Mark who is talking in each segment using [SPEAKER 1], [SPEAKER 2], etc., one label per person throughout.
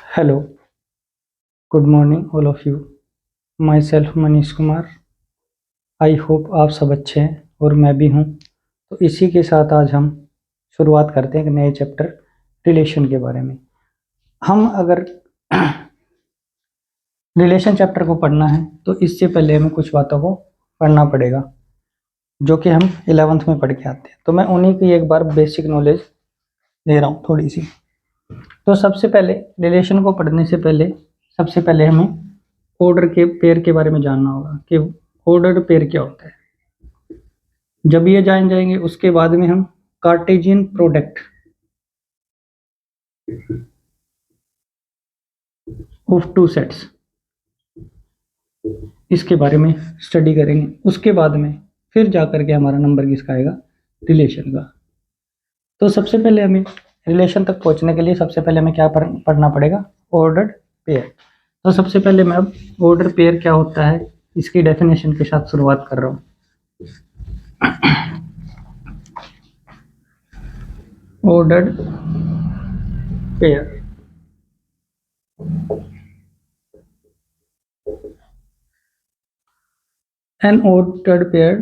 [SPEAKER 1] Hello, good morning all of you. My self Manish Kumar. I hope आप सब अच्छे हैं और मैं भी हूँ। तो इसी के साथ आज हम शुरुआत करते हैं एक नए चैप्टर रिलेशन के बारे में। हम अगर रिलेशन चैप्टर को पढ़ना है तो इससे पहले हमें कुछ बातों को पढ़ना पड़ेगा जो कि हम 11th में पढ़ के आते हैं। तो मैं उन्हीं की एक बार बेसिक नॉलेज दे रहा हूँ थोड़ी सी। तो सबसे पहले रिलेशन को पढ़ने से पहले सबसे पहले हमें ऑर्डर के पेयर के बारे में जानना होगा कि ऑर्डर पेयर क्या होता है। जब ये जान जाएंगे उसके बाद में हम Cartesian product of two sets इसके बारे में स्टडी करेंगे। उसके बाद में फिर जाकर के हमारा नंबर किसका आएगा, रिलेशन का। तो सबसे पहले हमें रिलेशन तक पहुंचने के लिए सबसे पहले हमें क्या पढ़ना पड़ेगा, ऑर्डर्ड पेयर। तो सबसे पहले मैं अब ऑर्डर पेयर क्या होता है इसकी डेफिनेशन के साथ शुरुआत कर रहा हूँ। Ordered pair an ordered pair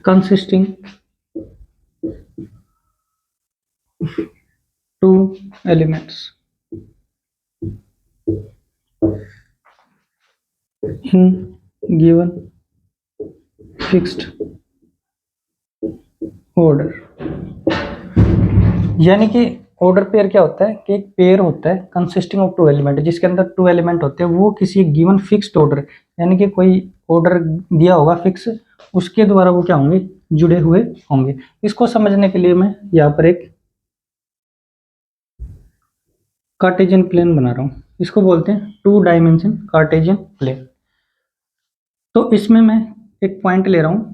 [SPEAKER 1] consisting of two elements in given fixed order। यानी कि ऑर्डर पेयर क्या होता है कि एक पेयर होता है कंसिस्टिंग ऑफ टू एलिमेंट, जिसके अंदर टू एलिमेंट होते हैं, वो किसी गिवन फिक्स्ड ऑर्डर यानी कि कोई ऑर्डर दिया होगा फिक्स, उसके द्वारा वो क्या होंगे, जुड़े हुए होंगे। इसको समझने के लिए मैं यहाँ पर एक कार्टेशियन प्लेन बना रहा हूँ। इसको बोलते हैं टू डायमेंशन कार्टेशियन प्लेन। तो इसमें मैं एक पॉइंट ले रहा हूँ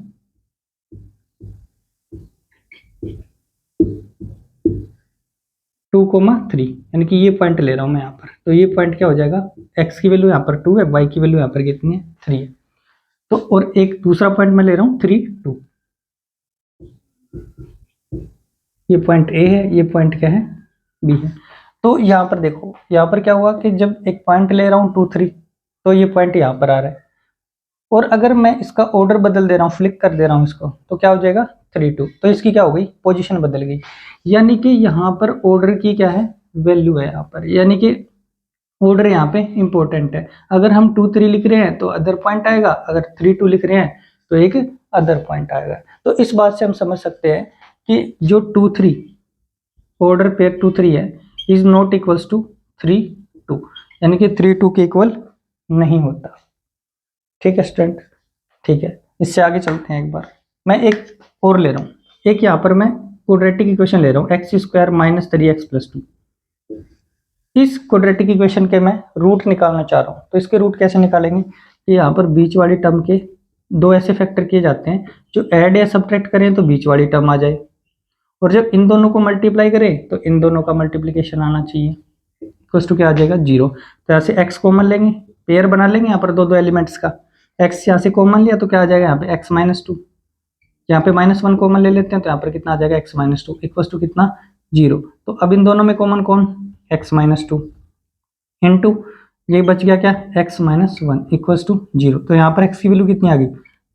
[SPEAKER 1] 2,3, यानी कि ये पॉइंट ले रहा हूँ मैं यहाँ पर। तो ये पॉइंट क्या हो जाएगा, x की वैल्यू यहाँ पर 2 है, y की वैल्यू यहाँ पर कितनी है, 3 है। तो और एक दूसरा पॉइंट मैं ले रहा हूँ 3, 2। ये पॉइंट A है, ये पॉइंट क्या है, B है। तो यहाँ पर देखो, यहाँ पर क्या हुआ कि जब एक पॉइंट ले रहा हूँ 2, 3, तो ये पॉइंट यहाँ पर आ रहा है। और अगर मैं इसका ऑर्डर बदल दे रहा हूँ, फ्लिक कर दे रहा हूँ इसको, तो क्या हो जाएगा 3, 2। तो इसकी क्या हो गई, पोजीशन बदल गई। यानी कि यहाँ पर ऑर्डर की क्या है, वैल्यू है यहाँ पर, यानी कि ऑर्डर यहाँ पे इंपॉर्टेंट है। अगर हम 2, 3 लिख रहे हैं तो अदर पॉइंट आएगा, अगर 3, 2 लिख रहे हैं तो एक अदर पॉइंट आएगा। तो इस बात से हम समझ सकते हैं कि जो 2, 3 ऑर्डर पेयर 2, 3 है इज नॉट इक्वल्स टू 3, 2, यानी कि 3, 2 के इक्वल नहीं होता। ठीक है स्टूडेंट, ठीक है। इससे आगे चलते हैं। एक बार मैं एक और ले रहा हूँ, एक यहाँ पर मैं क्वाड्रेटिक इक्वेशन ले रहा हूँ, x² - 3x + 2। इस क्वाड्रेटिक इक्वेशन के मैं रूट निकालना चाह रहा हूँ। तो इसके रूट कैसे निकालेंगे, कि यहाँ पर बीच वाली टर्म के दो ऐसे फैक्टर किए जाते हैं जो ऐड या सब्ट्रैक्ट करें तो बीच वाली टर्म आ जाए, और जब इन दोनों को मल्टीप्लाई करें तो इन दोनों का मल्टीप्लीकेशन आना चाहिए। इक्वल टू क्या आ जाएगा, 0। तो यहाँ से x कॉमन लेंगे, पेयर बना लेंगे यहाँ पर दो दो एलिमेंट्स का। x यहाँ से कॉमन लिया तो क्या आ जाएगा यहाँ पे x - 2, यहाँ पे -1 कॉमन ले लेते हैं तो यहाँ पर कितना आ जाएगा x - 2 इक्वल टू कितना, 0। तो अब इन दोनों में कॉमन कौन, x - 2 इंटू ये बच गया क्या, x - 1 इक्वल टू 0। तो यहाँ पर x की वैल्यू कितनी आ गई,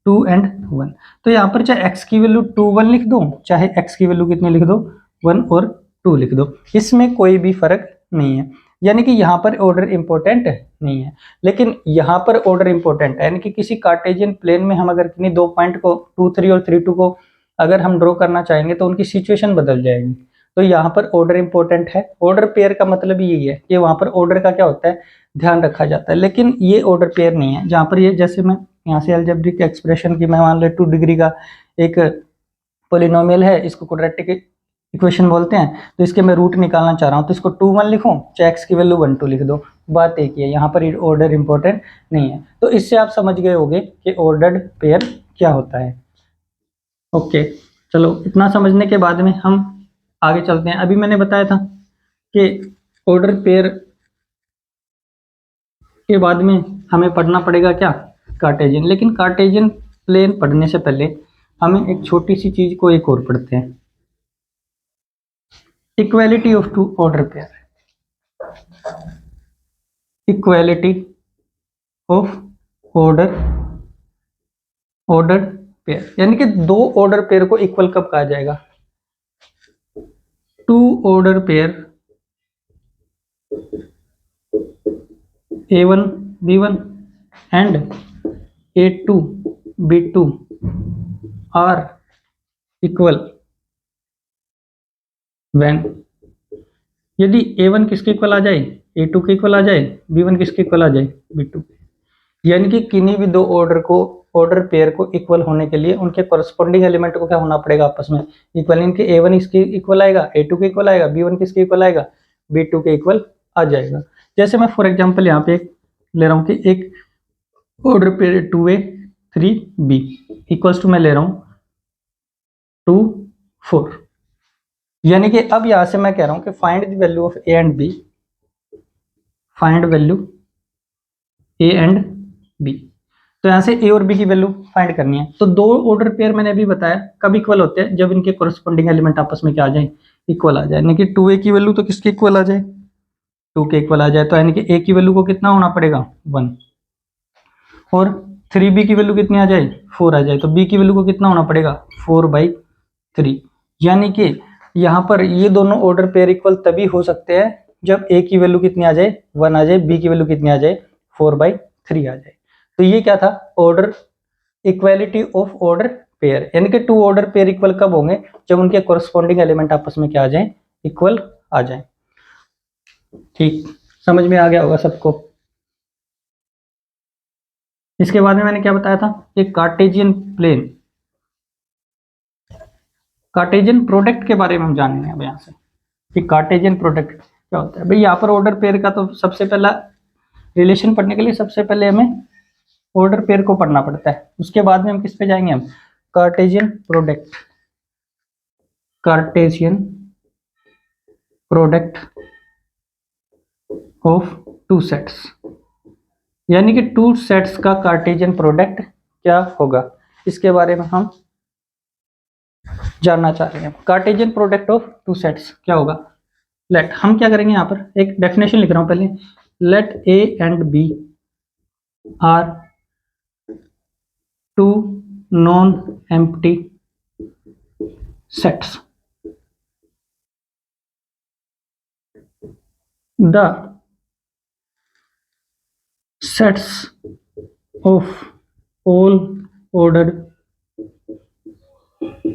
[SPEAKER 1] 2 और 1। तो यहाँ पर चाहे x की वैल्यू 2, 1 लिख दो, चाहे x की वैल्यू कितनी लिख दो, 1 और 2 लिख दो, इसमें कोई भी फर्क नहीं है। यानी कि यहाँ पर ऑर्डर इंपॉर्टेंट नहीं है, लेकिन यहाँ पर ऑर्डर इंपॉर्टेंट है। यानी कि किसी कार्टेशियन प्लेन में हम अगर किन्हीं दो पॉइंट को 2, 3 और 3, 2 को अगर हम ड्रॉ करना चाहेंगे तो उनकी सिचुएशन बदल जाएगी। तो यहाँ पर ऑर्डर इंपॉर्टेंट है। ऑर्डर पेयर का मतलब यही है कि वहां पर ऑर्डर का क्या होता है, ध्यान रखा जाता है। लेकिन ये ऑर्डर पेयर नहीं है, जहां पर ये जैसे मैं यहाँ से अलजेब्रिक एक्सप्रेशन की मैं मान लो 2 डिग्री का एक पॉलिनोमियल है, इसको क्वाड्रेटिक इक्वेशन बोलते हैं, तो इसके मैं रूट निकालना चाह रहा हूँ तो इसको 2, 1 लिखूं, चाहे x की वैल्यू 1, 2 लिख दो, बात एक ही है। यहाँ पर ऑर्डर इंपॉर्टेंट नहीं है। तो इससे आप समझ गए होंगे कि ऑर्डर्ड पेयर क्या होता है। ओके, चलो इतना समझने के बाद में हम आगे चलते हैं। अभी मैंने बताया था कि ऑर्डर पेयर के बाद में हमें पढ़ना पड़ेगा क्या, कार्टेशियन। लेकिन कार्टेशियन प्लेन पढ़ने से पहले हमें एक छोटी सी चीज को एक और पढ़ते हैं। Equality of two order pair, equality of order order pair, यानी कि दो ऑर्डर पेयर को इक्वल कब कहा जाएगा? Two order pair A1 B1 and A2 B2 are equal when, यदि A1 किसके इक्वल आ जाए? A2 के इक्वल आ जाए, B1 किसके इक्वल आ जाए? B2। यानी कि किन्हीं भी दो ऑर्डर पेयर को इक्वल होने के लिए उनके कॉरस्पॉन्डिंग एलिमेंट को क्या होना पड़ेगा? आपस में इक्वल। इनके A1 इसके इक्वल आएगा, A2 के इक्वल आएगा, B1 किसके इक्वल आएगा? B2 के इक्वल आ जाएगा। जैसे मैं फॉर एग्जांपल यहाँ पे ले रहा हूँ कि एक order pair 2A 3B equals to मैं ले रहा हूँ 2 4, यानी कि अब यहां से मैं कह रहा हूं कि find the value of A and B, find value A and B. तो यहां से ए और बी की वैल्यू फाइंड करनी है। तो दो ऑर्डर पेयर मैंने अभी बताया कब इक्वल होते हैं? जब इनके कोरस्पॉन्डिंग एलिमेंट आपस में क्या आ जाए? इक्वल आ जाए। यानी कि 2A की वैल्यू तो किसके इक्वल आ जाए? 2 के इक्वल आ जाए। तो यानी कि ए की वैल्यू को कितना होना पड़ेगा? 1, और 3B की वैल्यू कितनी आ जाए? 4 आ जाए। तो बी की वैल्यू को कितना होना पड़ेगा? 4/3। यानी कि यहाँ पर ये दोनों ऑर्डर पेयर इक्वल तभी हो सकते हैं जब ए की वैल्यू कितनी आ जाए? 1 आ जाए, बी की वैल्यू कितनी आ जाए? 4/3 आ जाए। तो ये क्या था? Order equality of order pair, यानी कि टू ऑर्डर पेयर इक्वल कब होंगे? जब उनके कोरस्पॉन्डिंग एलिमेंट आपस में क्या आ जाए? इक्वल आ जाए। ठीक, समझ में आ गया होगा सबको। इसके बाद में मैंने क्या बताया था? एक कार्टेशियन प्लेन, कार्टेशियन प्रोडक्ट के बारे में हम जानेंगे अब यहाँ से कि कार्टेशियन प्रोडक्ट क्या होता है। भाई यहाँ पर ऑर्डर पेयर का तो सबसे पहला रिलेशन पढ़ने के लिए सबसे पहले हमें ऑर्डर पेयर को पढ़ना पड़ता है। उसके बाद में हम किस पे जाएंगे? हम Cartesian product, Cartesian product of two sets, यानी कि टू सेट्स का कार्टेशियन प्रोडक्ट क्या होगा, इसके बारे में हम जानना चाह रहे हैं। Cartesian product of two sets क्या होगा? लेट, हम क्या करेंगे यहाँ पर एक डेफिनेशन लिख रहा हूं पहले। Let A and B are two non empty sets, the sets of all ordered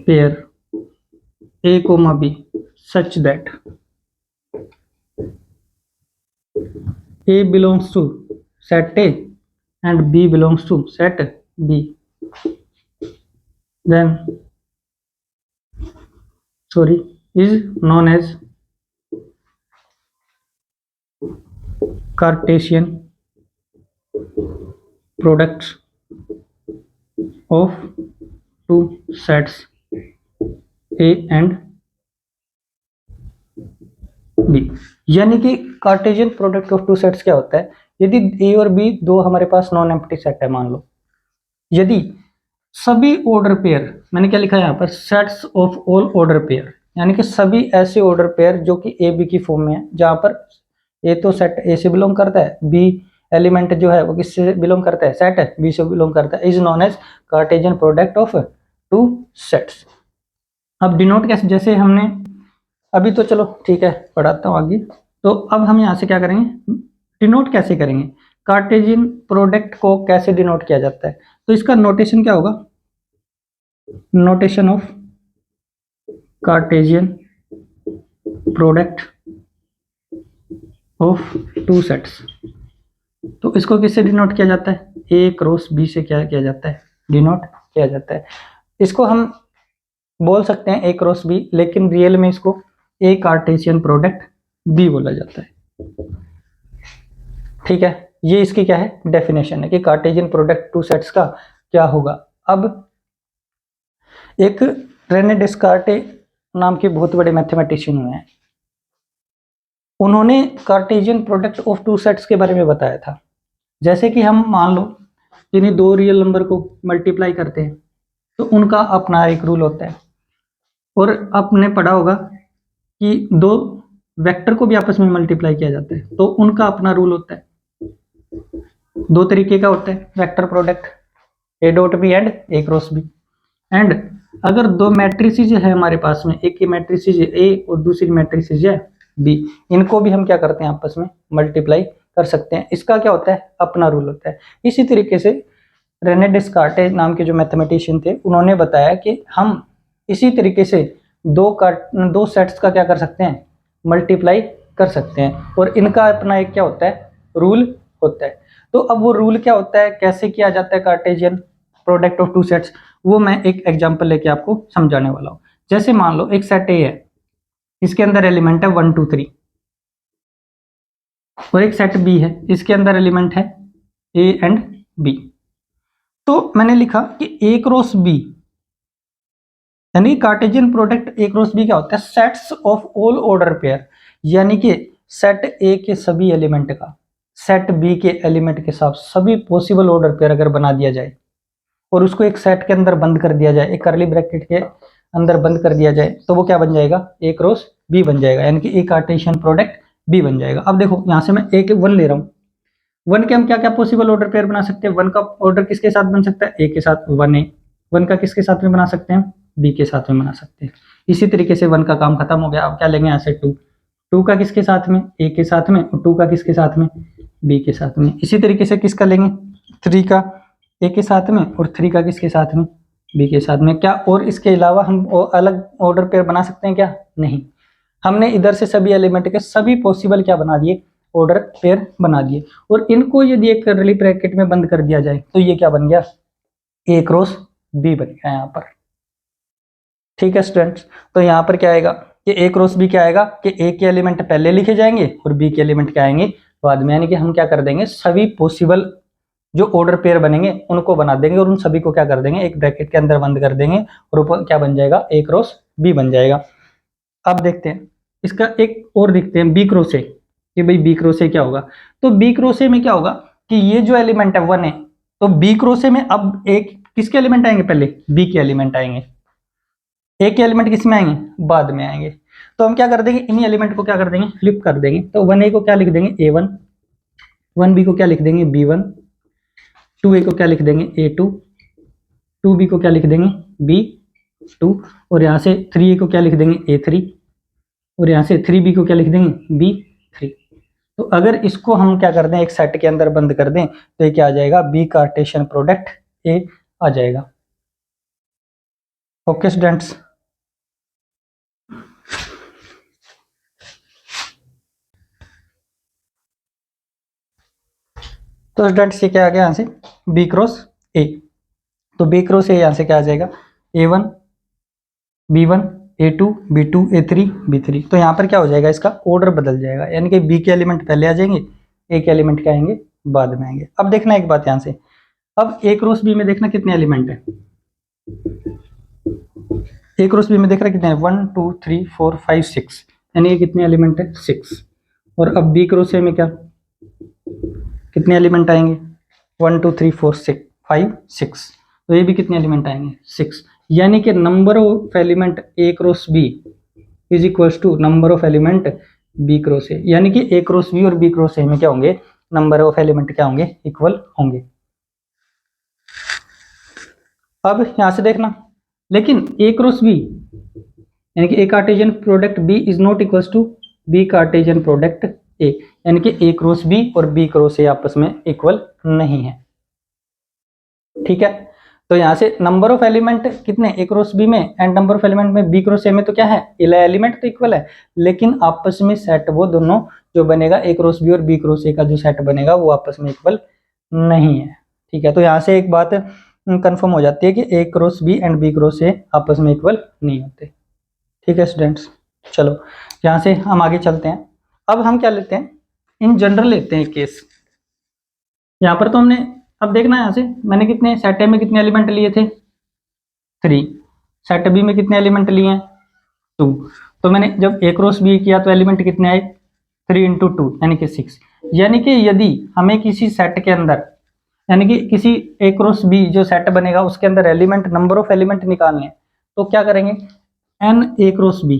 [SPEAKER 1] pair A, B such that A belongs to set A and B belongs to set B, then is known as Cartesian products of two sets A and B। यानी कि Cartesian product of two sets क्या होता है? यदि ए और B दो हमारे पास non empty set है, मान लो, यदि सभी ऑर्डर पेयर, मैंने क्या लिखा है यहाँ पर? Sets of all order pair, यानी कि सभी ऐसे ऑर्डर पेयर जो कि ए बी की फॉर्म में है, जहां पर ए तो सेट ए से बिलोंग करता है, बी एलिमेंट जो है वो किससे बिलोंग करता है? सेट बी से बिलोंग करता है, is known as Cartesian product of two sets. अब डिनोट कैसे, जैसे हमने अभी तो चलो ठीक है पढ़ाता हूँ आगे। तो अब हम यहाँ से क्या करेंगे? डिनोट कैसे करेंगे? कार्टेशियन प्रोडक्ट को कैसे डिनोट किया जाता है? तो इसका नोटेशन क्या होगा? Notation of Cartesian product of two sets. तो इसको किससे डिनोट किया जाता है? ए क्रॉस बी से क्या किया जाता है? डिनोट किया जाता है। इसको हम बोल सकते हैं ए क्रॉस बी, लेकिन रियल में इसको ए कार्टेशियन प्रोडक्ट बी बोला जाता है। ठीक है, ये इसकी क्या है? डेफिनेशन है कि कार्टेशियन प्रोडक्ट टू सेट्स का क्या होगा। अब एक रेने डेस्कार्टे नाम के बहुत बड़े मैथमेटिशियन हुए हैं, उन्होंने Cartesian product of two sets के बारे में बताया था। जैसे कि हम मान लो इन्हीं दो रियल नंबर को मल्टीप्लाई करते हैं तो उनका अपना एक रूल होता है, और आपने पढ़ा होगा कि दो वेक्टर को भी आपस में मल्टीप्लाई किया जाता है, तो उनका अपना रूल होता है। दो तरीके का होता है vector product, A dot B and A cross B. And अगर दो मैट्रिसेस है हमारे पास में, एक की मैट्रिसेस ए और दूसरी मैट्रिसेस है बी, इनको भी हम क्या करते हैं आपस में मल्टीप्लाई कर सकते हैं। इसका क्या होता है, अपना रूल होता है। इसी तरीके से रेने डेस्कार्टेस नाम के जो मैथमेटिशियन थे, उन्होंने बताया कि हम इसी तरीके से दो सेट्स का क्या कर सकते हैं, मल्टीप्लाई कर सकते हैं, और इनका अपना एक क्या होता है, रूल होता है। तो अब वो रूल क्या होता है, कैसे किया जाता है Cartesian product of two sets, वो मैं एक एग्जांपल लेके आपको समझाने वाला हूं। जैसे मान लो एक सेट ए है, इसके अंदर एलिमेंट है 1 2 3, और एक सेट बी है, इसके अंदर एलिमेंट है ए एंड बी। तो मैंने लिखा कि ए क्रॉस बी, यानी Cartesian product A cross B क्या होता है, sets of all order pair, यानी कि सेट ए के सभी एलिमेंट का सेट बी के एलिमेंट के साथ सभी पॉसिबल ऑर्डर पेयर अगर बना दिया जाए और उसको एक सेट के अंदर बंद कर दिया जाए, एक कर्ली ब्रैकेट के अंदर बंद कर दिया जाए, तो वो क्या बन जाएगा, ए क्रॉस बी बन जाएगा, यानी कि ए कार्टेशियन प्रोडक्ट बी बन जाएगा। अब देखो यहां से मैं ए के 1 ले रहा हूँ, 1 के हम क्या क्या पॉसिबल ऑर्डर पेयर बना सकते हैं, 1 का ऑर्डर किसके साथ बन सकता है, ए के साथ 1 ए, 1 का किसके साथ में बना सकते हैं, बी के साथ में बना सकते हैं। इसी तरीके से 1 का काम खत्म हो गया। अब क्या लेंगे यहाँ से 2, 2 का किसके साथ में, ए के साथ में, और 2 का किसके साथ में, बी के साथ में। इसी तरीके से किसका लेंगे, 3 का ए के साथ में, और 3 का किसके साथ में, बी के साथ में। क्या और इसके अलावा हम अलग ऑर्डर पेयर बना सकते हैं क्या, नहीं। हमने इधर से सभी एलिमेंट के सभी पॉसिबल क्या बना दिए, ऑर्डर पेयर बना दिए, और इनको यदि एक कर्ली ब्रैकेट में बंद कर दिया जाए तो ये क्या बन गया, ए क्रॉस बी बन गया यहाँ पर। ठीक है स्टूडेंट्स, तो यहाँ पर क्या आएगा कि ए क्रॉस बी क्या आएगा कि ए के एलिमेंट पहले लिखे जाएंगे और बी के एलिमेंट क्या आएंगे बाद में, यानी कि हम क्या कर देंगे, सभी पॉसिबल जो ऑर्डर पेयर बनेंगे उनको बना देंगे और उन सभी को क्या कर देंगे, एक ब्रैकेट के अंदर बंद कर देंगे, और ऊपर क्या बन जाएगा, ए क्रॉस बी बन जाएगा। अब देखते हैं इसका एक और देखते हैं बी क्रॉस ए, कि भाई बी क्रॉस ए क्या होगा। तो बी क्रॉस ए में क्या होगा कि ये जो एलिमेंट है 1 है, तो बी क्रॉस ए में अब एक किसके एलिमेंट आएंगे, पहले बी के एलिमेंट आएंगे, ए के एलिमेंट किस में आएंगे, बाद में आएंगे। तो हम क्या कर देंगे, इन्हीं एलिमेंट को क्या कर देंगे, फ्लिप कर देंगे। तो 1 ए को क्या लिख देंगे, A1, 1 बी को क्या लिख देंगे, B1, 2 ए को क्या लिख देंगे, A2, 2 बी को क्या लिख देंगे, B2, और यहाँ से 3 ए को क्या लिख देंगे, A3, और यहाँ से 3 बी को क्या लिख देंगे, B3। तो अगर इसको हम क्या कर दें, एक सेट के अंदर बंद कर दें, तो ये क्या आ जाएगा, बी कार्टेशियन प्रोडक्ट ए आ जाएगा। ओके स्टूडेंट्स, तो स्टूडेंट्स ये क्या आ गया यहाँ से, बी क्रॉस ए। तो बी क्रॉस ए यहाँ से क्या आ जाएगा, A1, B1, A2, B2, A3, B3। तो यहाँ पर क्या हो जाएगा, इसका ऑर्डर बदल जाएगा, यानी कि बी के एलिमेंट पहले आ जाएंगे, ए के एलिमेंट क्या आएंगे, बाद में आएंगे। अब देखना एक बात यहाँ से, अब ए क्रॉस बी में देखना कितने एलिमेंट है, ए क्रॉस बी में देख रहा कितने हैं, 1 2 3 4 5 6, यानी ये कितने एलिमेंट है, 6। और अब बी क्रॉस ए में क्या कितने एलिमेंट आएंगे, 1 2 3 4 6 5 6, तो ये भी कितने एलिमेंट आएंगे, 6। यानी कि number of element A cross B is equals to number of element B cross A, यानी कि ए क्रॉस बी और बी क्रॉस ए में क्या होंगे, नंबर ऑफ एलिमेंट क्या होंगे, इक्वल होंगे। अब यहां से देखना, लेकिन ए क्रॉस बी यानी कि A Cartesian product B is not equals to B Cartesian product A, यानी कि ए क्रॉस बी और बी क्रॉस ए आपस में इक्वल नहीं है। ठीक है, तो यहां से नंबर ऑफ एलिमेंट कितने ए क्रॉस बी में एंड नंबर ऑफ एलिमेंट में बी क्रॉस ए में तो क्या है, एलिमेंट तो इक्वल है, लेकिन आपस में सेट वो दोनों जो बनेगा ए क्रॉस बी और बी क्रॉस ए का जो सेट बनेगा वो आपस में इक्वल नहीं है। ठीक है, तो यहां से एक बात कंफर्म हो जाती है कि A cross B and B cross A आपस में इक्वल नहीं होते। ठीक है स्टूडेंट्स, चलो यहाँ से हम आगे चलते हैं। अब हम क्या लेते हैं, इन जनरल लेते हैं केस। यहाँ पर तो हमने अब देखना है, यहाँ से मैंने कितने सेट ए में कितने एलिमेंट लिए थे, 3, सेट बी में कितने एलिमेंट लिए हैं, 2। तो मैंने जब ए क्रॉस बी किया तो एलिमेंट कितने आए, 3 × 2 यानी कि 6। यानी कि यदि हमें किसी सेट के अंदर यानी कि किसी ए क्रॉस बी जो सेट बनेगा उसके अंदर एलिमेंट नंबर ऑफ एलिमेंट निकालने हैं, तो क्या करेंगे, n ए क्रॉस बी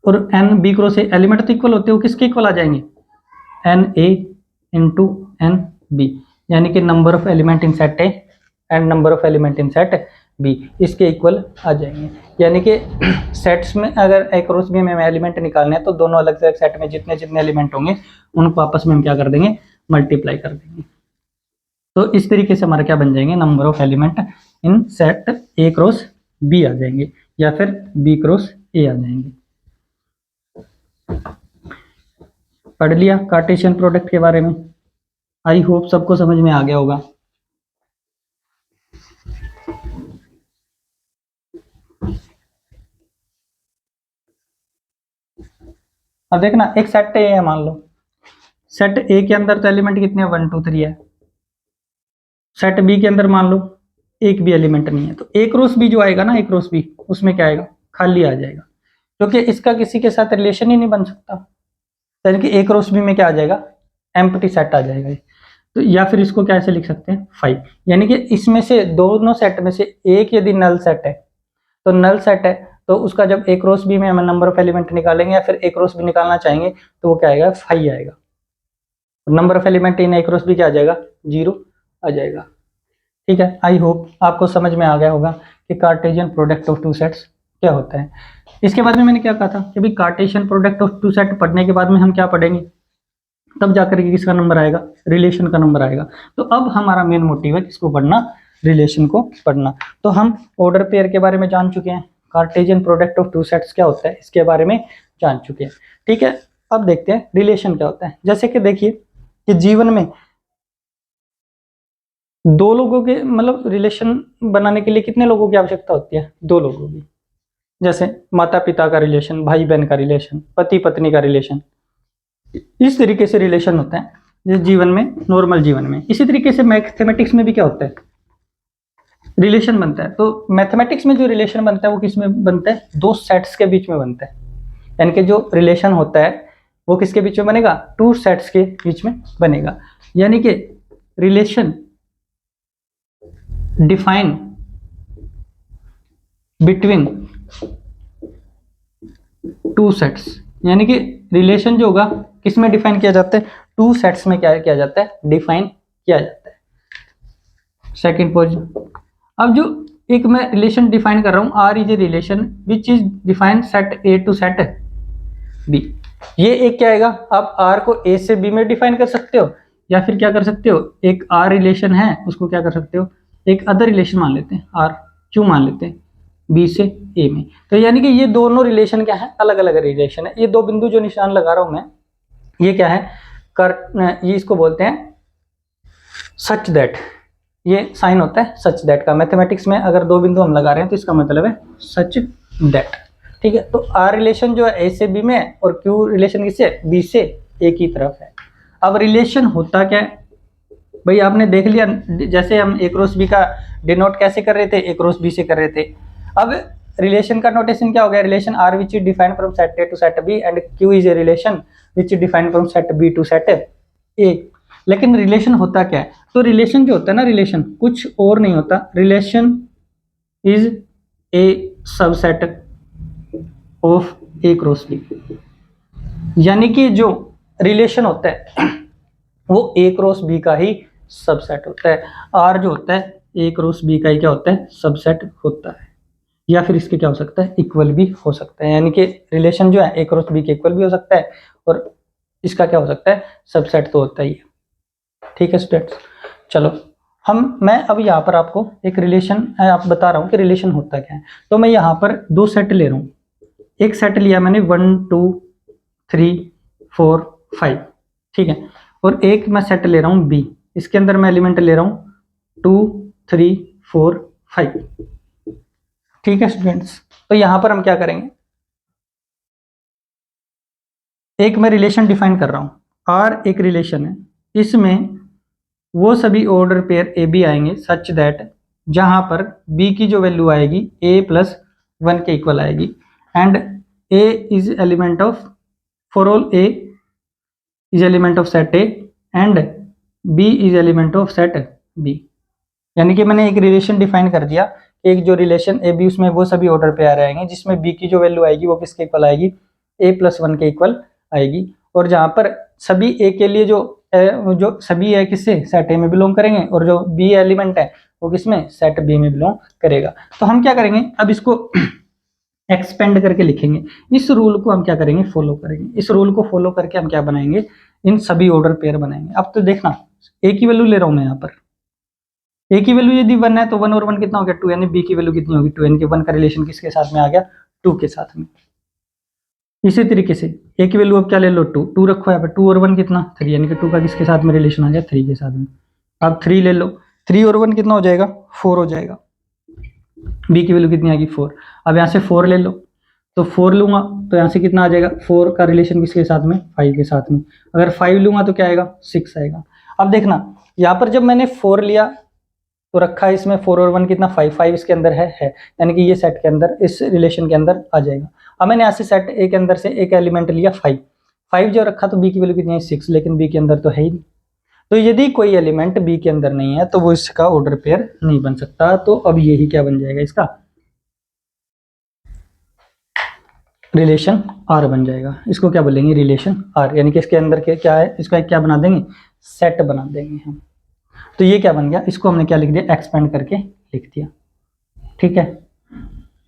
[SPEAKER 1] और N B cross A element तो इक्वल होते हैं, वो किसके इक्वल आ जाएंगे, N A into N B, यानी कि number of element in set A and number of element in set B इसके इक्वल आ जाएंगे। यानी कि सेट्स में अगर ए क्रॉस बी में हमें एलिमेंट निकालने हैं तो दोनों अलग अलग सेट में जितने जितने एलिमेंट होंगे उनको आपस में हम क्या कर देंगे, मल्टीप्लाई कर देंगे। तो इस तरीके से हमारा क्या बन जाएंगे, number of element in set A cross B आ जाएंगे या फिर बी क्रॉस ए आ जाएंगे। पढ़ लिया कार्टेशियन प्रोडक्ट के बारे में, आई होप सबको समझ में आ गया होगा। अब देखना एक सेट ए है, मान लो सेट ए के अंदर तो एलिमेंट कितने हैं, 1 2 3 है। सेट बी के अंदर मान लो एक भी एलिमेंट नहीं है, तो ए क्रॉस बी जो आएगा ना, ए क्रॉस बी उसमें क्या आएगा, खाली आ जाएगा, क्योंकि इसका किसी के साथ रिलेशन ही नहीं बन सकता। यानी कि ए क्रॉस बी में क्या आ जाएगा, एम्प्टी सेट आ जाएगा। तो या फिर इसको कैसे लिख सकते हैं, 5, यानी कि इसमें से दोनों सेट में से एक यदि नल सेट है, तो नल सेट है तो उसका जब ए क्रॉस बी में हम नंबर ऑफ एलिमेंट निकालेंगे या फिर ए क्रॉस बी निकालना चाहेंगे तो वो क्या आएगा, 5 आएगा। Number of element in A cross B क्या आ जाएगा, 0 आ जाएगा। ठीक है, आई होप आपको समझ में आ गया होगा कि Cartesian product of two sets क्या होता है। इसके बाद में मैंने क्या कहा था कि भाई Cartesian product of two set पढ़ने के बाद में हम क्या पढ़ेंगे, तब जाकर के किसका नंबर आएगा, रिलेशन का नंबर आएगा। तो अब हमारा मेन मोटिव है किसको पढ़ना, रिलेशन को पढ़ना। तो हम ऑर्डर पेयर के बारे में जान चुके हैं, Cartesian product of two sets क्या होता है इसके बारे में जान चुके हैं। ठीक है, अब देखते हैं रिलेशन क्या होता है। जैसे कि देखिए कि जीवन में दो लोगों के मतलब रिलेशन बनाने के लिए कितने लोगों की आवश्यकता होती है, 2 लोगों की। जैसे माता पिता का रिलेशन, भाई बहन का रिलेशन, पति पत्नी का रिलेशन, इस तरीके से रिलेशन होता है ये जीवन में, नॉर्मल जीवन में। इसी तरीके से मैथमेटिक्स में भी क्या होता है, रिलेशन बनता है। तो मैथमेटिक्स में जो रिलेशन बनता है वो किस में बनता है, 2 सेट्स के बीच में बनता है। यानी कि जो रिलेशन होता है वो किसके बीच में बनेगा, 2 सेट्स के बीच में बनेगा। यानी कि रिलेशन डिफाइन बिटवीन 2 सेट्स, यानी कि रिलेशन जो होगा किस में डिफाइन किया जाता है, 2 सेट्स में क्या किया जाता है, डिफाइन किया जाता है। सेकंड पोजीशन, अब जो एक मैं रिलेशन डिफाइन कर रहा हूं, R is a relation which is define set A to set B. ये एक क्या आएगा, आप आर को ए से बी में डिफाइन कर सकते हो या फिर क्या कर सकते हो, एक आर रिलेशन है उसको क्या कर सकते हो, एक अदर रिलेशन मान लेते हैं, आर क्यू मान लेते हैं बी से ए में। तो यानी कि ये दोनों रिलेशन क्या है, अलग अलग रिलेशन है। ये 2 बिंदु जो निशान लगा रहा हूं मैं, ये क्या है, ये इसको बोलते हैं सच दैट, ये साइन होता है सच दैट का। मैथमेटिक्स में अगर 2 बिंदु हम लगा रहे हैं तो इसका मतलब है सच दैट। ठीक है, तो आर रिलेशन जो है ए से बी में है और क्यू रिलेशन किससे, बी से ए की तरफ है। अब रिलेशन होता क्या है भाई, आपने देख लिया, जैसे हम ए क्रॉस बी का डिनोट कैसे कर रहे थे, ए क्रॉस बी से कर रहे थे। अब रिलेशन का नोटेशन क्या हो गया, relation R which is defined from set A to set B and Q is a relation which is defined from set B to set A. लेकिन रिलेशन होता क्या है, तो रिलेशन जो होता है ना, रिलेशन कुछ और नहीं होता, relation is a subset of A cross B. यानी कि जो रिलेशन होता है वो ए क्रॉस बी का ही सबसेट होता है। आर जो होता है ए क्रॉस बी का ही क्या होता है, सबसेट होता है, या फिर इसके क्या हो सकता है, इक्वल भी हो सकता है। यानी कि रिलेशन जो है ए क्रॉस बी के इक्वल भी हो सकता है और इसका क्या हो सकता है, सबसेट तो होता ही है। ठीक है स्टूडेंट्स, चलो मैं अब यहाँ पर आपको एक रिलेशन आप बता रहा हूँ कि रिलेशन होता क्या है। तो मैं यहाँ पर 2 सेट ले रहा हूँ, एक सेट लिया मैंने 1 2 3 4 5, ठीक है, और एक मैं सेट ले रहा हूँ बी, इसके अंदर मैं एलिमेंट ले रहा हूँ 2 3 4 5। ठीक है स्टूडेंट्स, तो यहां पर हम क्या करेंगे, एक मैं रिलेशन डिफाइन कर रहा हूं, आर एक रिलेशन है, इसमें वो सभी ऑर्डर पेयर ए बी आएंगे सच दैट जहां पर बी की जो वैल्यू आएगी ए प्लस 1 के इक्वल आएगी and A is element of, for all A is element of set A and B is element of set B. यानी कि मैंने एक रिलेशन डिफाइन कर दिया, एक जो रिलेशन ए बी उसमें वो सभी ऑर्डर पे आ रहेंगे जिसमें बी की जो वैल्यू आएगी वो किसके इक्वल आएगी, a+1 के इक्वल आएगी। और जहाँ पर सभी a के लिए जो सभी है किससे, सेट A में बिलोंग करेंगे, और जो B एलिमेंट है वो किसमें, सेट B में बिलोंग करेगा। तो हम क्या करेंगे, अब इसको एक्सपेंड करके लिखेंगे। इस रूल को हम क्या करेंगे, फॉलो करेंगे। इस रूल को फॉलो करके हम क्या बनाएंगे, इन सभी ऑर्डर पेयर बनाएंगे। अब तो देखना a की वैल्यू ले रहा हूं मैं यहाँ पर, a की वैल्यू यदि 1 है तो 1 और 1 कितना हो गया 2, यानी b की वैल्यू कितनी होगी 2, यानी कि 1 का रिलेशन किसके साथ में आ गया, 2 के साथ में। इसी तरीके से a की वैल्यू अब क्या ले लो 2, 2 रखो यहाँ पे, 2 और 1 कितना 3, यानी कि 2 का किसके साथ में रिलेशन आ गया 3 के साथ में। अब 3 ले लो, 3 और 1 कितना हो जाएगा 4 हो जाएगा, b की वैल्यू कितनी आएगी 4। अब यहाँ से 4 ले लो, तो 4 लूंगा तो यहाँ से कितना आ जाएगा, 4 का रिलेशन किसके साथ में 5 के साथ में। अगर 5 लूंगा तो क्या आएगा 6 आएगा। अब देखना यहाँ पर जब मैंने 4 लिया तो रखा है इसमें 4 और 1 कितना 5, 5 इसके अंदर है यानी कि ये सेट के अंदर, इस रिलेशन के अंदर आ जाएगा। अब मैंने यहाँ से सेट ए के अंदर से एक एलिमेंट लिया 5, 5 जो रखा तो बी की वैल्यू कितनी है 6, लेकिन बी के अंदर तो है ही नहीं। तो यदि कोई एलिमेंट बी के अंदर नहीं है तो वो इसका ऑर्डर पेयर नहीं बन सकता। तो अब यही क्या बन जाएगा, इसका रिलेशन आर बन जाएगा। इसको क्या बोलेंगे, रिलेशन आर, यानी कि इसके अंदर के क्या है, इसका एक क्या बना देंगे, सेट बना देंगे हम। तो ये क्या बन गया, इसको हमने क्या लिख दिया, एक्सपेंड करके लिख दिया। ठीक है,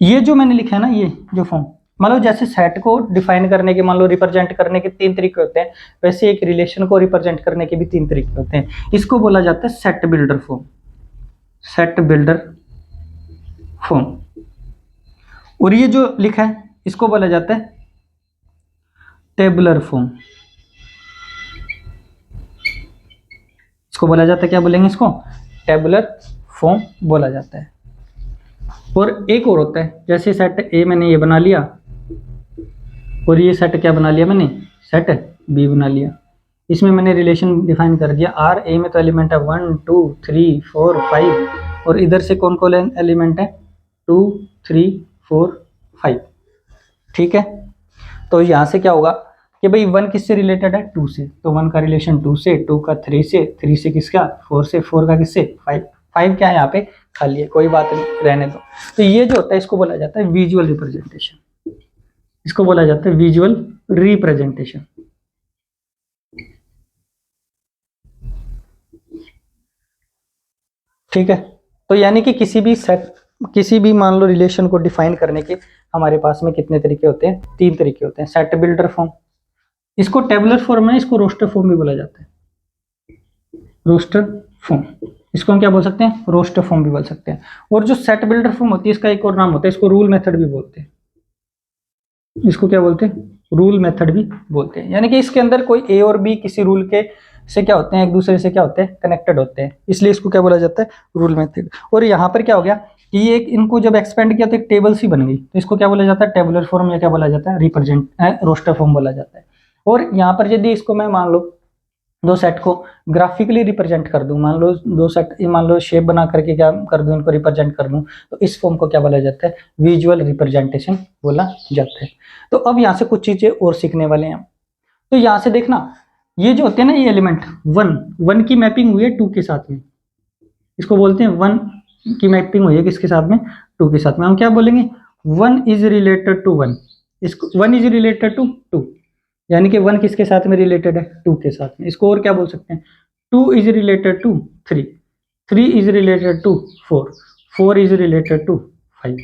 [SPEAKER 1] ये जो मैंने लिखा है ना, ये जो फॉर्म, मान लो जैसे सेट को डिफाइन करने के, मान लो रिप्रेजेंट करने के 3 तरीके होते हैं, वैसे एक रिलेशन को रिप्रेजेंट करने के भी 3 तरीके होते हैं। इसको बोला जाता है set builder form, set builder form. और ये जो लिखा है इसको बोला जाता है टेबुलर फॉर्म। इसको बोला जाता है, क्या बोलेंगे इसको, टेबुलर फॉर्म बोला जाता है। और एक और होता है, जैसे सेट ए मैंने ये बना लिया, और ये सेट क्या बना लिया मैंने, सेट बी बना लिया। इसमें मैंने रिलेशन डिफाइन कर दिया, आर ए में तो एलिमेंट है 1 2 3 4 5, और इधर से कौन कौन एलिमेंट है 2 3 4 5। ठीक है, तो यहाँ से क्या होगा कि भाई 1 किससे रिलेटेड है 2 से, तो 1 का रिलेशन 2 से, 2 का 3 से, 3 से किसका 4 से, 4 का किससे 5, 5 क्या है यहाँ पे खाली है, कोई बात नहीं रहने दो। तो ये जो होता है इसको बोला जाता है विजुअल रिप्रेजेंटेशन, इसको बोला जाता है विजुअल रिप्रेजेंटेशन। ठीक है, तो यानी कि किसी भी सेट, किसी भी मान लो रिलेशन को डिफाइन करने के हमारे पास में कितने तरीके होते हैं, 3 तरीके होते हैं। सेट बिल्डर फॉर्म, इसको टेबुलर फॉर्म है, इसको रोस्टर फॉर्म भी बोला जाता है, रोस्टर फॉर्म। इसको हम क्या बोल सकते हैं, रोस्टर फॉर्म भी बोल सकते हैं। और जो सेट बिल्डर फॉर्म होती है इसका एक और नाम होता है, इसको रूल मेथड भी बोलते हैं। इसको क्या बोलते हैं, रूल मेथड भी बोलते हैं। यानी कि इसके अंदर कोई ए और बी किसी रूल के से क्या होते हैं, एक दूसरे से क्या होते हैं, कनेक्टेड होते हैं, इसलिए इसको क्या बोला जाता है, रूल मेथड। और यहाँ पर क्या हो गया कि ये इनको जब एक्सपेंड किया तो एक टेबल सी बन गई, तो इसको क्या बोला जाता है, टेबुलर फॉर्म, या क्या बोला जाता है, रिप्रेजेंट रोस्टर फॉर्म बोला जाता है। और यहाँ पर यदि इसको मैं मान लो दो सेट को ग्राफिकली रिप्रेजेंट कर दूं, मान लो दो सेट, मान लो शेप बना करके क्या कर दूं, इनको रिप्रेजेंट कर दूं, तो इस फॉर्म को क्या बोला जाता है, विजुअल रिप्रेजेंटेशन बोला जाता है। तो अब यहाँ से कुछ चीजें और सीखने वाले हैं। तो यहाँ से देखना, ये जो होते हैं ना, ये एलिमेंट 1 की मैपिंग हुई है 2 के साथ में, इसको बोलते हैं 1 की मैपिंग हुई है किसके साथ में, 2 के साथ में। हम क्या बोलेंगे, 1 इज रिलेटेड टू 1, इसको 1 इज रिलेटेड टू 2, यानी कि 1 किसके साथ में रिलेटेड है, 2 के साथ में। इसको और क्या बोल सकते हैं, 2 is related to 3, 3 is related to 4, 4 is related to 5,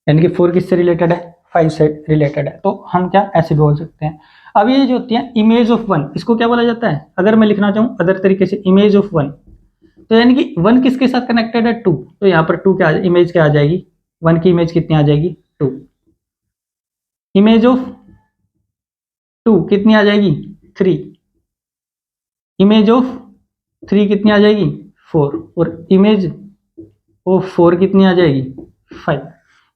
[SPEAKER 1] यानी कि 4 किससे रिलेटेड है, 5 से रिलेटेड है। तो हम क्या ऐसे बोल सकते हैं। अब ये जो होती है इमेज ऑफ 1, इसको क्या बोला जाता है, अगर मैं लिखना चाहूँ अदर तरीके से, इमेज ऑफ 1, तो यानी कि 1 किसके साथ कनेक्टेड है 2, तो यहाँ पर 2 क्या इमेज क्या आ जाएगी, 1 की इमेज कितनी आ जाएगी 2, इमेज ऑफ 2 कितनी आ जाएगी 3, इमेज ऑफ 3 कितनी आ जाएगी 4, और इमेज ऑफ 4 कितनी आ जाएगी 5।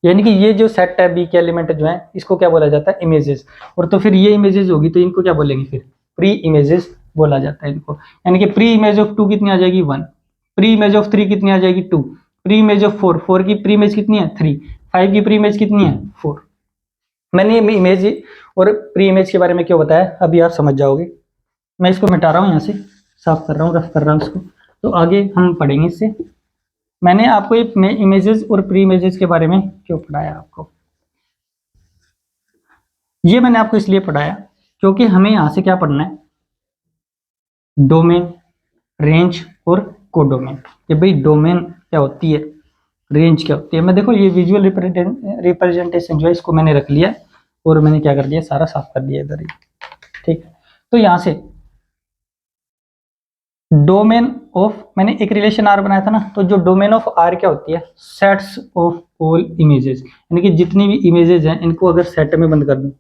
[SPEAKER 1] यानी कि ये जो सेट है बी के एलिमेंट जो है, इसको क्या बोला जाता है, इमेजेस। और तो फिर ये इमेजेस होगी तो इनको क्या बोलेंगे, फिर प्री इमेजेस बोला जाता है इनको। यानी कि प्री इमेज ऑफ 2 कितनी आ जाएगी 1, प्री इमेज ऑफ 3 कितनी आ जाएगी 2, प्री इमेज ऑफ 4, 4 की प्री इमेज कितनी है 3, 5 की प्री इमेज कितनी है 4। मैंने इमेज और प्री इमेज के बारे में क्यों बताया, अभी आप समझ जाओगे। मैं इसको मिटा रहा हूँ, यहाँ से साफ कर रहा हूँ, रफ कर रहा हूँ इसको, तो आगे हम पढ़ेंगे इससे। मैंने आपको ये इमेजेस और प्री इमेजेस के बारे में क्यों पढ़ाया आपको। ये मैंने आपको इसलिए पढ़ाया क्योंकि हमें यहां से क्या पढ़ना है, डोमेन, रेंज और कोडोमेन। कि भाई डोमेन क्या होती है, रेंज क्या होती है। मैं देखो ये विजुअल रिप्रेजेंटेशन जो है इसको मैंने रख लिया और मैंने क्या कर दिया, सारा साफ कर दिया इधर ही। ठीक है, तो यहां से डोमेन ऑफ, मैंने एक रिलेशन आर बनाया था ना, तो जो डोमेन ऑफ आर क्या होती है, सेट्स ऑफ ऑल इमेजेस, यानी कि जितनी भी इमेजेस हैं इनको अगर सेट में बंद कर दूं,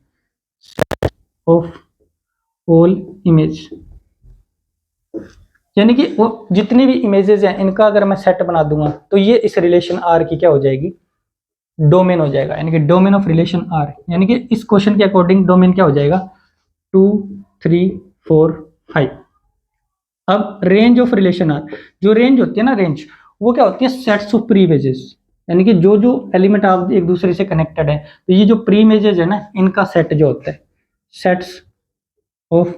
[SPEAKER 1] ऑफ ऑल इमेज, यानी कि वो जितनी भी इमेजेस हैं इनका अगर मैं सेट बना दूंगा तो ये इस रिलेशन आर की क्या हो जाएगी, डोमेन हो जाएगा। यानी कि डोमेन ऑफ रिलेशन आर, यानी कि इस क्वेश्चन के अकॉर्डिंग डोमेन क्या हो जाएगा, 2 3 4 5। अब रेंज ऑफ रिलेशन आर, जो रेंज होती है ना, रेंज वो क्या होती है, सेट्स ऑफ प्री इमेजेस, यानी कि जो जो एलिमेंट आप एक दूसरे से कनेक्टेड है, तो ये जो प्री इमेजेस है ना इनका सेट जो होता है, sets of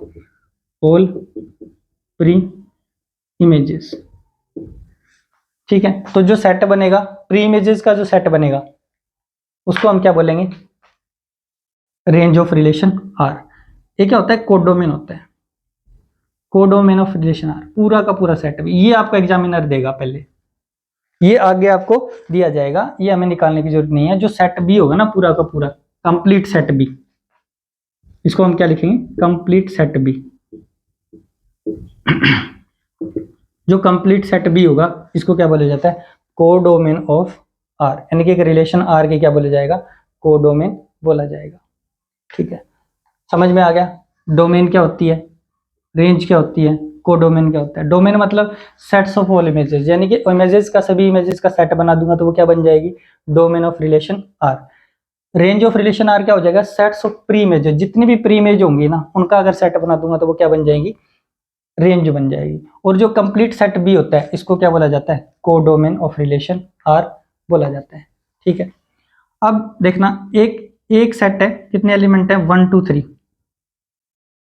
[SPEAKER 1] all pre images. ठीक है, तो जो सेट बनेगा प्री इमेजेस का, जो सेट बनेगा उसको हम क्या बोलेंगे, रेंज ऑफ रिलेशन आर। ये क्या होता है, कोडोमेन होता है, कोडोमेन ऑफ रिलेशन आर, पूरा का पूरा सेट। ये आपको एग्जामिनर देगा पहले, ये आगे आपको दिया जाएगा, ये हमें निकालने की जरूरत नहीं है। जो सेट बी होगा ना पूरा का पूरा, कंप्लीट सेट बी, इसको हम क्या लिखेंगे, कंप्लीट सेट बी। जो कंप्लीट सेट बी होगा इसको क्या बोला जाता है, कोडोमेन ऑफ आर, यानी कि एक रिलेशन आर के क्या बोला जाएगा, कोडोमेन बोला जाएगा। ठीक है, समझ में आ गया। डोमेन क्या होती है, रेंज क्या होती है, कोडोमेन क्या होता है। डोमेन मतलब सेट्स ऑफ ऑल इमेजेस, यानी कि इमेजेस का, सभी इमेजेस का सेट बना दूंगा तो वो क्या बन जाएगी, domain of relation R. Range of relation R क्या हो जाएगा, सेट्स ऑफ प्री इमेजेस, जितनी भी प्री इमेज होंगी ना उनका अगर सेट बना दूंगा तो वो क्या बन जाएगी, रेंज बन जाएगी। और जो कंप्लीट सेट बी होता है इसको क्या बोला जाता है, कोडोमेन ऑफ रिलेशन आर बोला जाता है। ठीक है, अब देखना, एक एक सेट है, कितने एलिमेंट है, 1 2 3,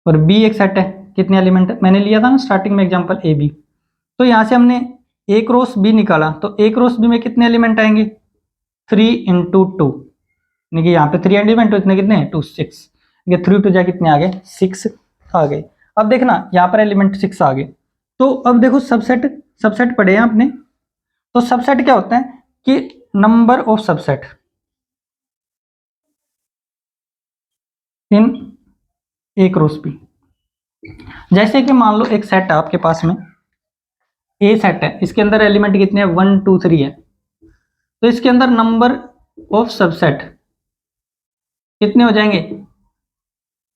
[SPEAKER 1] और बी एक सेट है, कितने एलिमेंट है, मैंने लिया था ना स्टार्टिंग में एग्जांपल ए बी। तो यहां से हमने ए क्रॉस बी निकाला, तो ए क्रॉस बी में कितने एलिमेंट आएंगे, 3 इंटू 2, यानी कि यहाँ पे 3 एलिमेंट, तो इतने कितने हैं, 2 6, ये 3 टू जा कितने आ गए, 6 आ गए। अब देखना यहाँ पर एलिमेंट 6 आ गए, तो अब देखो सबसेट, सबसेट पढ़े हैं आपने, तो सबसेट क्या होता है कि number of subset in A cross B. जैसे कि मान लो एक सेट है आपके पास में, ए सेट है, इसके अंदर एलिमेंट कितने हैं, 1 2 3 है, तो इसके अंदर नंबर ऑफ सबसेट कितने हो जाएंगे,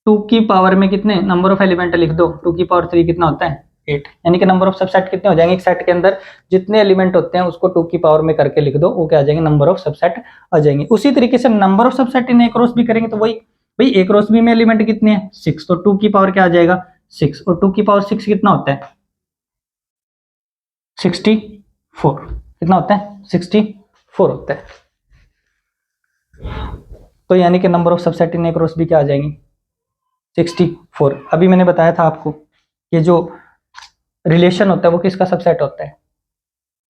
[SPEAKER 1] 2 की पावर में कितने, नंबर ऑफ एलिमेंट लिख दो, 2 की पावर 3 कितना होता है, 8, यानी कि नंबर ऑफ सबसेट कितने हो जाएंगे, एक सेट के अंदर जितने एलिमेंट होते हैं उसको 2 की पावर में करके लिख दो, वो क्या आ जाएंगे, नंबर ऑफ सबसेट आ जाएंगे। उसी तरीके से number of subset in A cross B करेंगे तो वही, भाई ए क्रॉस बी में एलिमेंट कितने हैं, 6, तो 2 की पावर क्या आ जाएगा, 6, और 2 की पावर 6 कितना होता है, 64, कितना होता है, 64 होता है। तो यानी कि number of subset in A cross B क्या आ जाएंगे, 64। अभी मैंने बताया था आपको कि जो रिलेशन होता है वो किसका सबसेट होता है,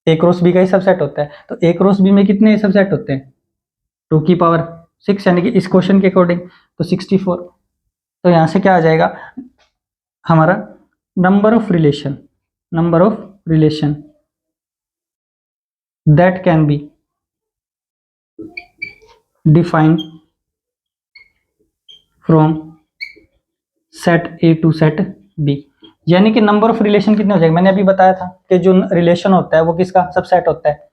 [SPEAKER 1] ए क्रॉस बी का ही सबसेट होता है। तो ए क्रॉस बी में कितने सबसेट होते हैं, 2 की पावर 6, यानी कि इस क्वेश्चन के अकॉर्डिंग तो 64। तो यहां से क्या आ जाएगा हमारा, number of relation, number of relation that can be defined from set A to set B, यानी कि नंबर ऑफ रिलेशन कितने हो जाएंगे, मैंने अभी बताया था कि जो रिलेशन होता है वो किसका सबसेट होता है,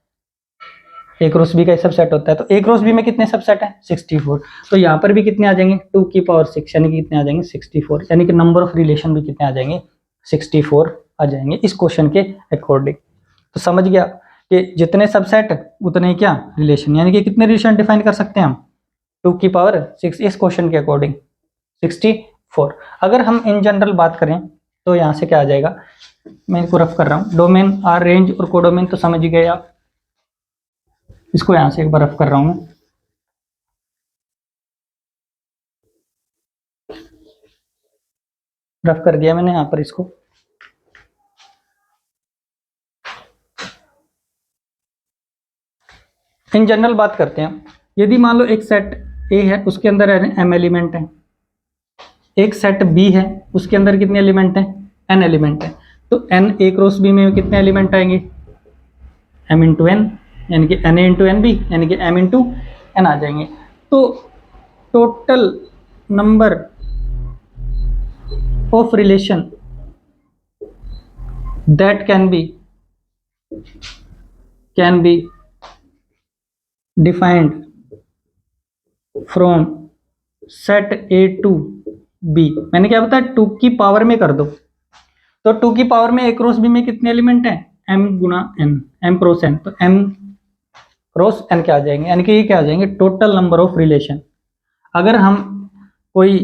[SPEAKER 1] ए क्रॉस बी का सबसेट होता है। तो ए क्रॉस बी में कितने सबसेट हैं, 64, तो यहाँ पर भी कितने आ जाएंगे, 2 की पावर 6, यानी कि कितने आ जाएंगे, 64, यानी कि नंबर ऑफ रिलेशन भी कितने आ जाएंगे, 64 आ जाएंगे इस क्वेश्चन के अकॉर्डिंग। तो समझ गया कि जितने सबसेट उतने ही क्या रिलेशन, यानी कि कितने रिलेशन डिफाइन कर सकते हैं हम, 2 की पावर 6 इस क्वेश्चन के अकॉर्डिंग 64। अगर हम इन जनरल बात करें तो यहाँ से क्या आ जाएगा, मैं इसको रफ कर रहा हूँ, डोमेन आर, रेंज और कोडोमेन तो समझ गए आप, इसको यहां से एक बार रफ कर रहा हूं मैं, रफ कर दिया मैंने यहां पर इसको। इन जनरल बात करते हैं, यदि मान लो एक सेट ए है, उसके अंदर एम एलिमेंट है, एक सेट बी है, उसके अंदर कितने एलिमेंट हैं, n एलिमेंट है, तो n ए क्रॉस बी में कितने एलिमेंट आएंगे, m इंटू एन, यानी कि n इंटू एन बी, यानी कि m इंटू एन आ जाएंगे। तो total number of relation that can be defined from set A to B, मैंने क्या बताया, 2 की पावर में कर दो, तो 2 की पावर में ए क्रॉस बी में कितने एलिमेंट हैं, m गुना n, m क्रॉस n, तो m क्रॉस n क्या आ जाएंगे, यानी कि ये क्या आ जाएंगे, टोटल नंबर ऑफ रिलेशन। अगर हम कोई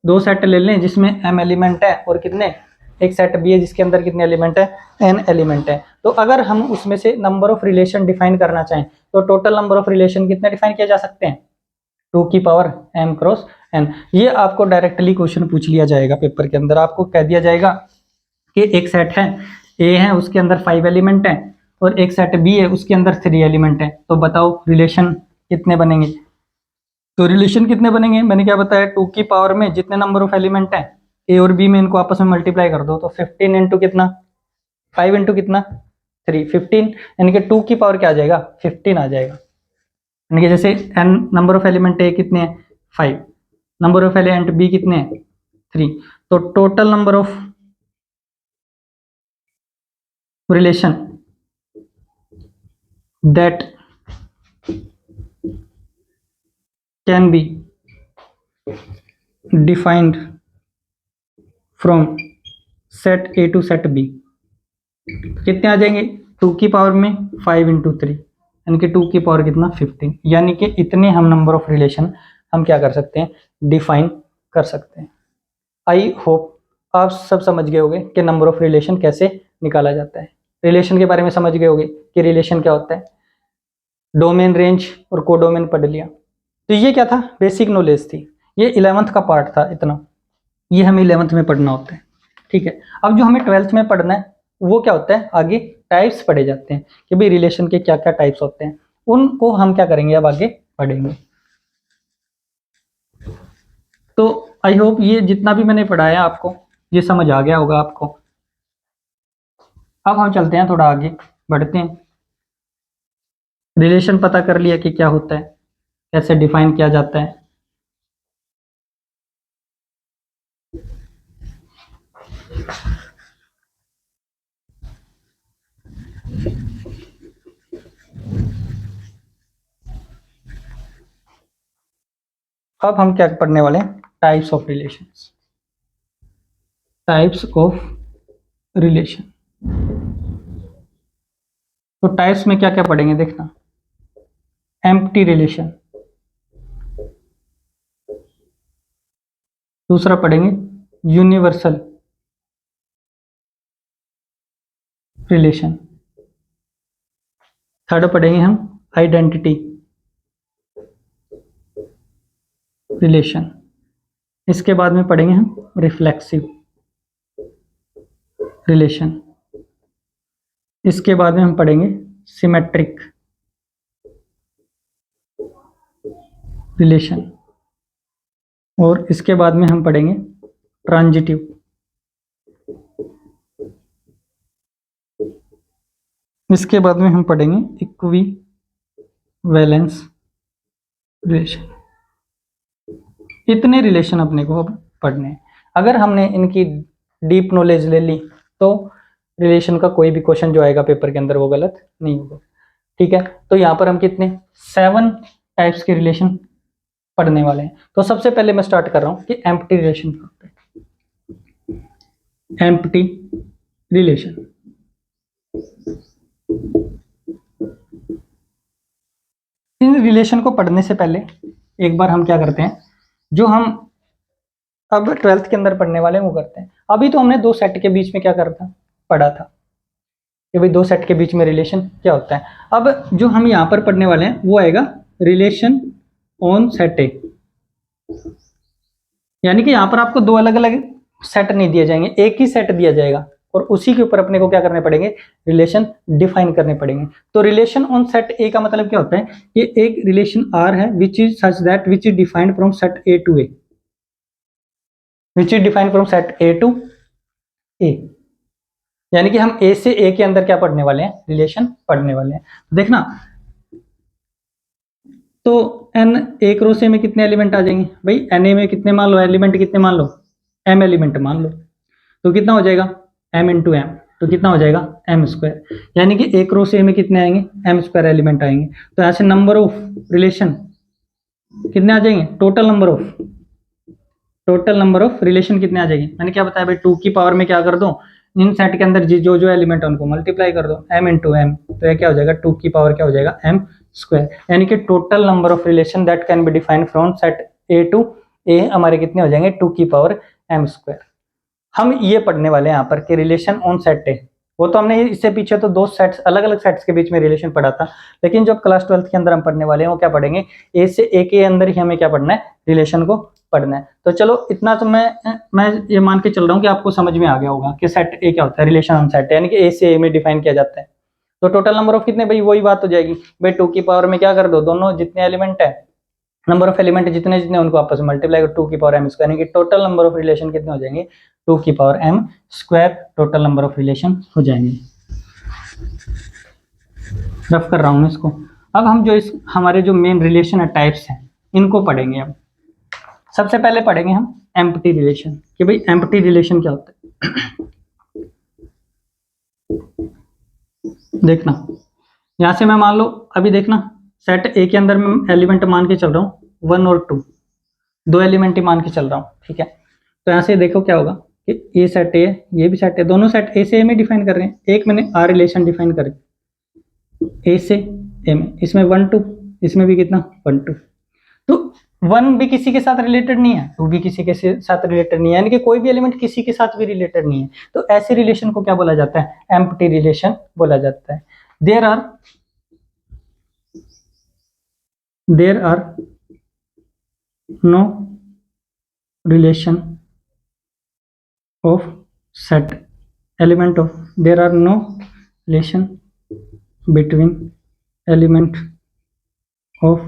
[SPEAKER 1] दो सेट ले लें जिसमें m एलिमेंट है और कितने, एक सेट बी है जिसके अंदर कितने एलिमेंट है, n एलिमेंट है, तो अगर हम उसमें से नंबर ऑफ रिलेशन डिफाइन करना चाहें तो टोटल नंबर ऑफ रिलेशन कितने डिफाइन किया जा सकते हैं, 2 की पावर m क्रॉस n। ये आपको डायरेक्टली क्वेश्चन पूछ लिया जाएगा पेपर के अंदर, आपको कह दिया जाएगा कि एक सेट है ए है, उसके अंदर 5 एलिमेंट है, और एक सेट बी है, उसके अंदर 3 एलिमेंट है, तो बताओ रिलेशन कितने बनेंगे। तो रिलेशन कितने बनेंगे, मैंने क्या बताया, 2 की पावर में जितने नंबर ऑफ एलिमेंट है ए और बी में, इनको आपस में मल्टीप्लाई कर दो, तो 15 इंटू कितना, 5 इंटू कितना 3, 15, यानी कि 2 की पावर क्या आ जाएगा, 15 आ जाएगा। यानी कि जैसे n नंबर ऑफ एलिमेंट ए कितने हैं, 5, नंबर ऑफ एलिमेंट बी कितने हैं, 3, तो total number of relation that can be defined from set A to set B कितने आ जाएंगे, 2 की पावर में 5 इंटू 3, यानी कि 2 की पावर कितना 15, यानी कि इतने हम नंबर ऑफ रिलेशन हम क्या कर सकते हैं, डिफाइन कर सकते हैं। आई होप आप सब समझ गए होंगे कि नंबर ऑफ रिलेशन कैसे निकाला जाता है, रिलेशन के बारे में समझ गए होंगे कि रिलेशन क्या होता है, डोमेन, रेंज और कोडोमेन पढ़ लिया। तो ये क्या था, बेसिक नॉलेज थी, ये 11th का पार्ट था इतना, ये हमें 11th में पढ़ना होता है, ठीक है। अब जो हमें 12th में पढ़ना है वो क्या होता है, आगे टाइप्स पढ़े जाते हैं कि भाई रिलेशन के क्या क्या टाइप्स होते हैं, उनको हम क्या करेंगे, अब आगे पढ़ेंगे। तो आई होप ये जितना भी मैंने पढ़ाया आपको ये समझ आ गया होगा आपको। अब हम चलते हैं थोड़ा आगे बढ़ते हैं, रिलेशन पता कर लिया कि क्या होता है, कैसे डिफाइन किया जाता है। अब हम क्या पढ़ने वाले हैं, types of relations, types of relation. तो टाइप्स में क्या क्या पढ़ेंगे देखना, एम्प्टी रिलेशन, दूसरा पढ़ेंगे यूनिवर्सल रिलेशन, थर्ड पढ़ेंगे हम आइडेंटिटी रिलेशन, इसके बाद में पढ़ेंगे हम रिफ्लेक्सिव रिलेशन, इसके बाद में हम पढ़ेंगे सिमेट्रिक रिलेशन, और इसके बाद में हम पढ़ेंगे ट्रांजिटिव, इसके बाद में हम पढ़ेंगे इक्विवेलेंस रिलेशन। इतने रिलेशन अपने को अब पढ़ने हैं। अगर हमने इनकी डीप नॉलेज ले ली तो रिलेशन का कोई भी क्वेश्चन जो आएगा पेपर के अंदर वो गलत नहीं होगा, ठीक है। तो यहाँ पर हम कितने 7 टाइप्स के रिलेशन पढ़ने वाले हैं। तो सबसे पहले मैं स्टार्ट कर रहा हूँ कि एम्प्टी रिलेशन क्या होता है। एम्प्टी रिलेशन, इन रिलेशन को पढ़ने से पहले एक बार हम क्या करते हैं, जो हम अब 12th के अंदर पढ़ने वाले हैं वो करते हैं। अभी तो हमने दो सेट के बीच में क्या करा था, पढ़ा था कि भाई दो सेट के बीच में रिलेशन क्या होता है। अब जो हम यहाँ पर पढ़ने वाले हैं वो आएगा रिलेशन ऑन सेट ए, यानी कि यहाँ पर आपको दो अलग अलग सेट नहीं दिए जाएंगे, एक ही सेट दिया जाएगा और उसी के ऊपर अपने को क्या करने पड़ेंगे, रिलेशन डिफाइन करने पड़ेंगे। तो रिलेशन ऑन सेट ए का मतलब क्या होता है, कि एक रिलेशन आर है which is such that which is defined from set A to A, which is defined from set A to A, यानी कि हम ए से ए के अंदर क्या पढ़ने वाले हैं, रिलेशन पढ़ने वाले हैं। देखना, तो एन एक रो से में कितने एलिमेंट आ जाएंगे भाई, एन ए में कितने मान लो, एलिमेंट कितने मान लो, एम एलिमेंट मान लो, तो कितना हो जाएगा एम इंटू एम, तो कितना हो जाएगा एम स्क्वायर, यानी कि एक रो से में कितने आएंगे, एम स्क्वायर एलिमेंट आएंगे। तो ऐसे नंबर ऑफ रिलेशन कितने आ जाएंगे, टोटल नंबर ऑफ रिलेशन कितने आ जाएंगे। मैंने क्या बताया भाई, 2 की पावर में क्या कर दो, इन सेट के अंदर जो जो एलिमेंट है उनको मल्टीप्लाई कर दो, m इंटू एम, तो ये क्या हो जाएगा 2 की पावर क्या हो जाएगा m स्क्वायर, यानी कि total number of relation that can be defined from set A to A हमारे कितने हो जाएंगे 2 की पावर m स्क्वायर। हम ये पढ़ने वाले हैं यहाँ पर कि रिलेशन ऑन सेट ए, वो तो हमने इससे पीछे तो दो सेट्स, अलग अलग सेट्स के बीच में रिलेशन पढ़ा था, लेकिन जो क्लास 12th के अंदर हम पढ़ने वाले हैं वो क्या पढ़ेंगे, ए से ए के अंदर ही हमें क्या पढ़ना है, रिलेशन को पढ़ना है। तो चलो इतना तो मैं ये मान के चल रहा हूँ कि आपको समझ में आ गया होगा कि सेट ए क्या होता है, रिलेशन ऑन सेट, यानी कि ए से ए में डिफाइन किया जाता है। तो टोटल नंबर ऑफ कितने भाई, वही बात हो जाएगी भाई, 2 की पावर में क्या कर दो, दोनों जितने एलिमेंट है, नंबर ऑफ एलिमेंट जितने जितने उनको आपस में मल्टीप्लाई कर 2 की पावर m स्क्वायर, यानी कि टोटल नंबर ऑफ रिलेशन कितने हो जाएंगे 2 की power m square, total number of relation हो जाएंगे। रफ कर रहा हूँ मैं इसको। अब हम जो इस हमारे जो मेन रिलेशन है, टाइप्स हैं, इनको पढ़ेंगे। अब सबसे पहले पढ़ेंगे हम एम्प्टी रिलेशन, कि भाई एम्प्टी रिलेशन क्या होता है। देखना, यहां से मैं मान लो अभी देखना, सेट ए के अंदर मैं एलिमेंट मान के चल रहा हूँ 1 और 2, दो एलिमेंट ही मान के चल रहा हूँ, ठीक है। तो यहाँ से देखो क्या होगा कि ये सेट ए, ये भी सेट ए, दोनों सेट ए से ए में डिफाइन कर रहे हैं। एक मैंने आर रिलेशन डिफाइन कर ए से ए में, इसमें 1 2, इसमें भी कितना 1 2, तो 1 भी किसी के साथ रिलेटेड नहीं है, 2 भी किसी के साथ रिलेटेड नहीं है, यानी कि कोई भी एलिमेंट किसी के साथ भी रिलेटेड नहीं है। तो ऐसे रिलेशन को क्या बोला जाता है, एम्प्टी रिलेशन बोला जाता है। There are no relation of set element of, there are no relation between element of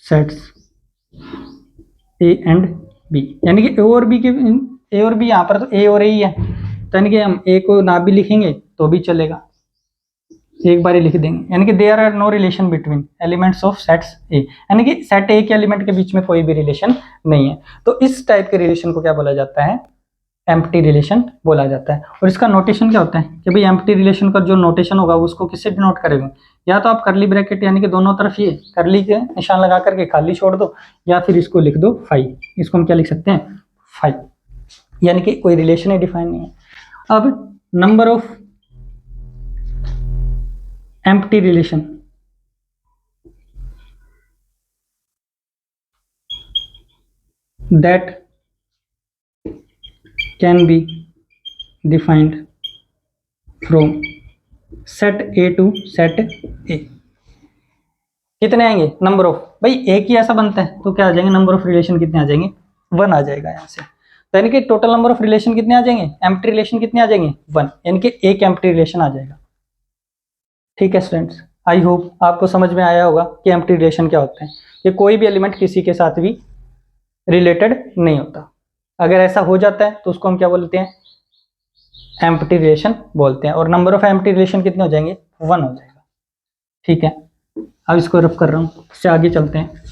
[SPEAKER 1] sets a and b, यानी कि a और b के, a और b यहाँ पर तो a और a ही है, तो यानी कि हम a को ना भी लिखेंगे तो भी चलेगा, एक बार ही लिख देंगे, यानी कि there are no relation between elements of sets A, यानी कि सेट ए के एलिमेंट के बीच में कोई भी रिलेशन नहीं है। तो इस टाइप के रिलेशन को क्या बोला जाता है, एम्प्टी रिलेशन बोला जाता है। और इसका नोटेशन क्या होता है कि भाई एम्प्टी रिलेशन का जो नोटेशन होगा उसको किससे डिनोट करेंगे, या तो आप करली ब्रैकेट यानी कि दोनों तरफ ये करली के निशान लगा करके खाली छोड़ दो, या फिर इसको लिख दो फाई, इसको हम क्या लिख सकते हैं फाई, यानी कि कोई रिलेशन ही डिफाइन नहीं है। अब number of empty relation, that can be defined from set A to set A, कितने आएंगे नंबर ऑफ, भाई एक ही ऐसा बनता है तो क्या आ जाएंगे, नंबर ऑफ रिलेशन कितने आ जाएंगे 1 आ जाएगा यहाँ से, तो यानी कि टोटल नंबर ऑफ रिलेशन कितने आ जाएंगे, एम्प्टी रिलेशन कितने आ जाएंगे 1, यानी कि एक एम्प्टी रिलेशन आ जाएगा। ठीक है स्टूडेंट्स, आई होप आपको समझ में आया होगा कि एम्प्टी रिलेशन क्या होते हैं, कि कोई भी एलिमेंट किसी के साथ भी रिलेटेड नहीं होता, अगर ऐसा हो जाता है तो उसको हम क्या बोलते हैं, एम्प्टी रिलेशन बोलते हैं। और नंबर ऑफ एम्प्टी रिलेशन कितने हो जाएंगे 1 हो जाएगा। ठीक है, अब इसको रफ कर रहा हूँ, इससे आगे चलते हैं।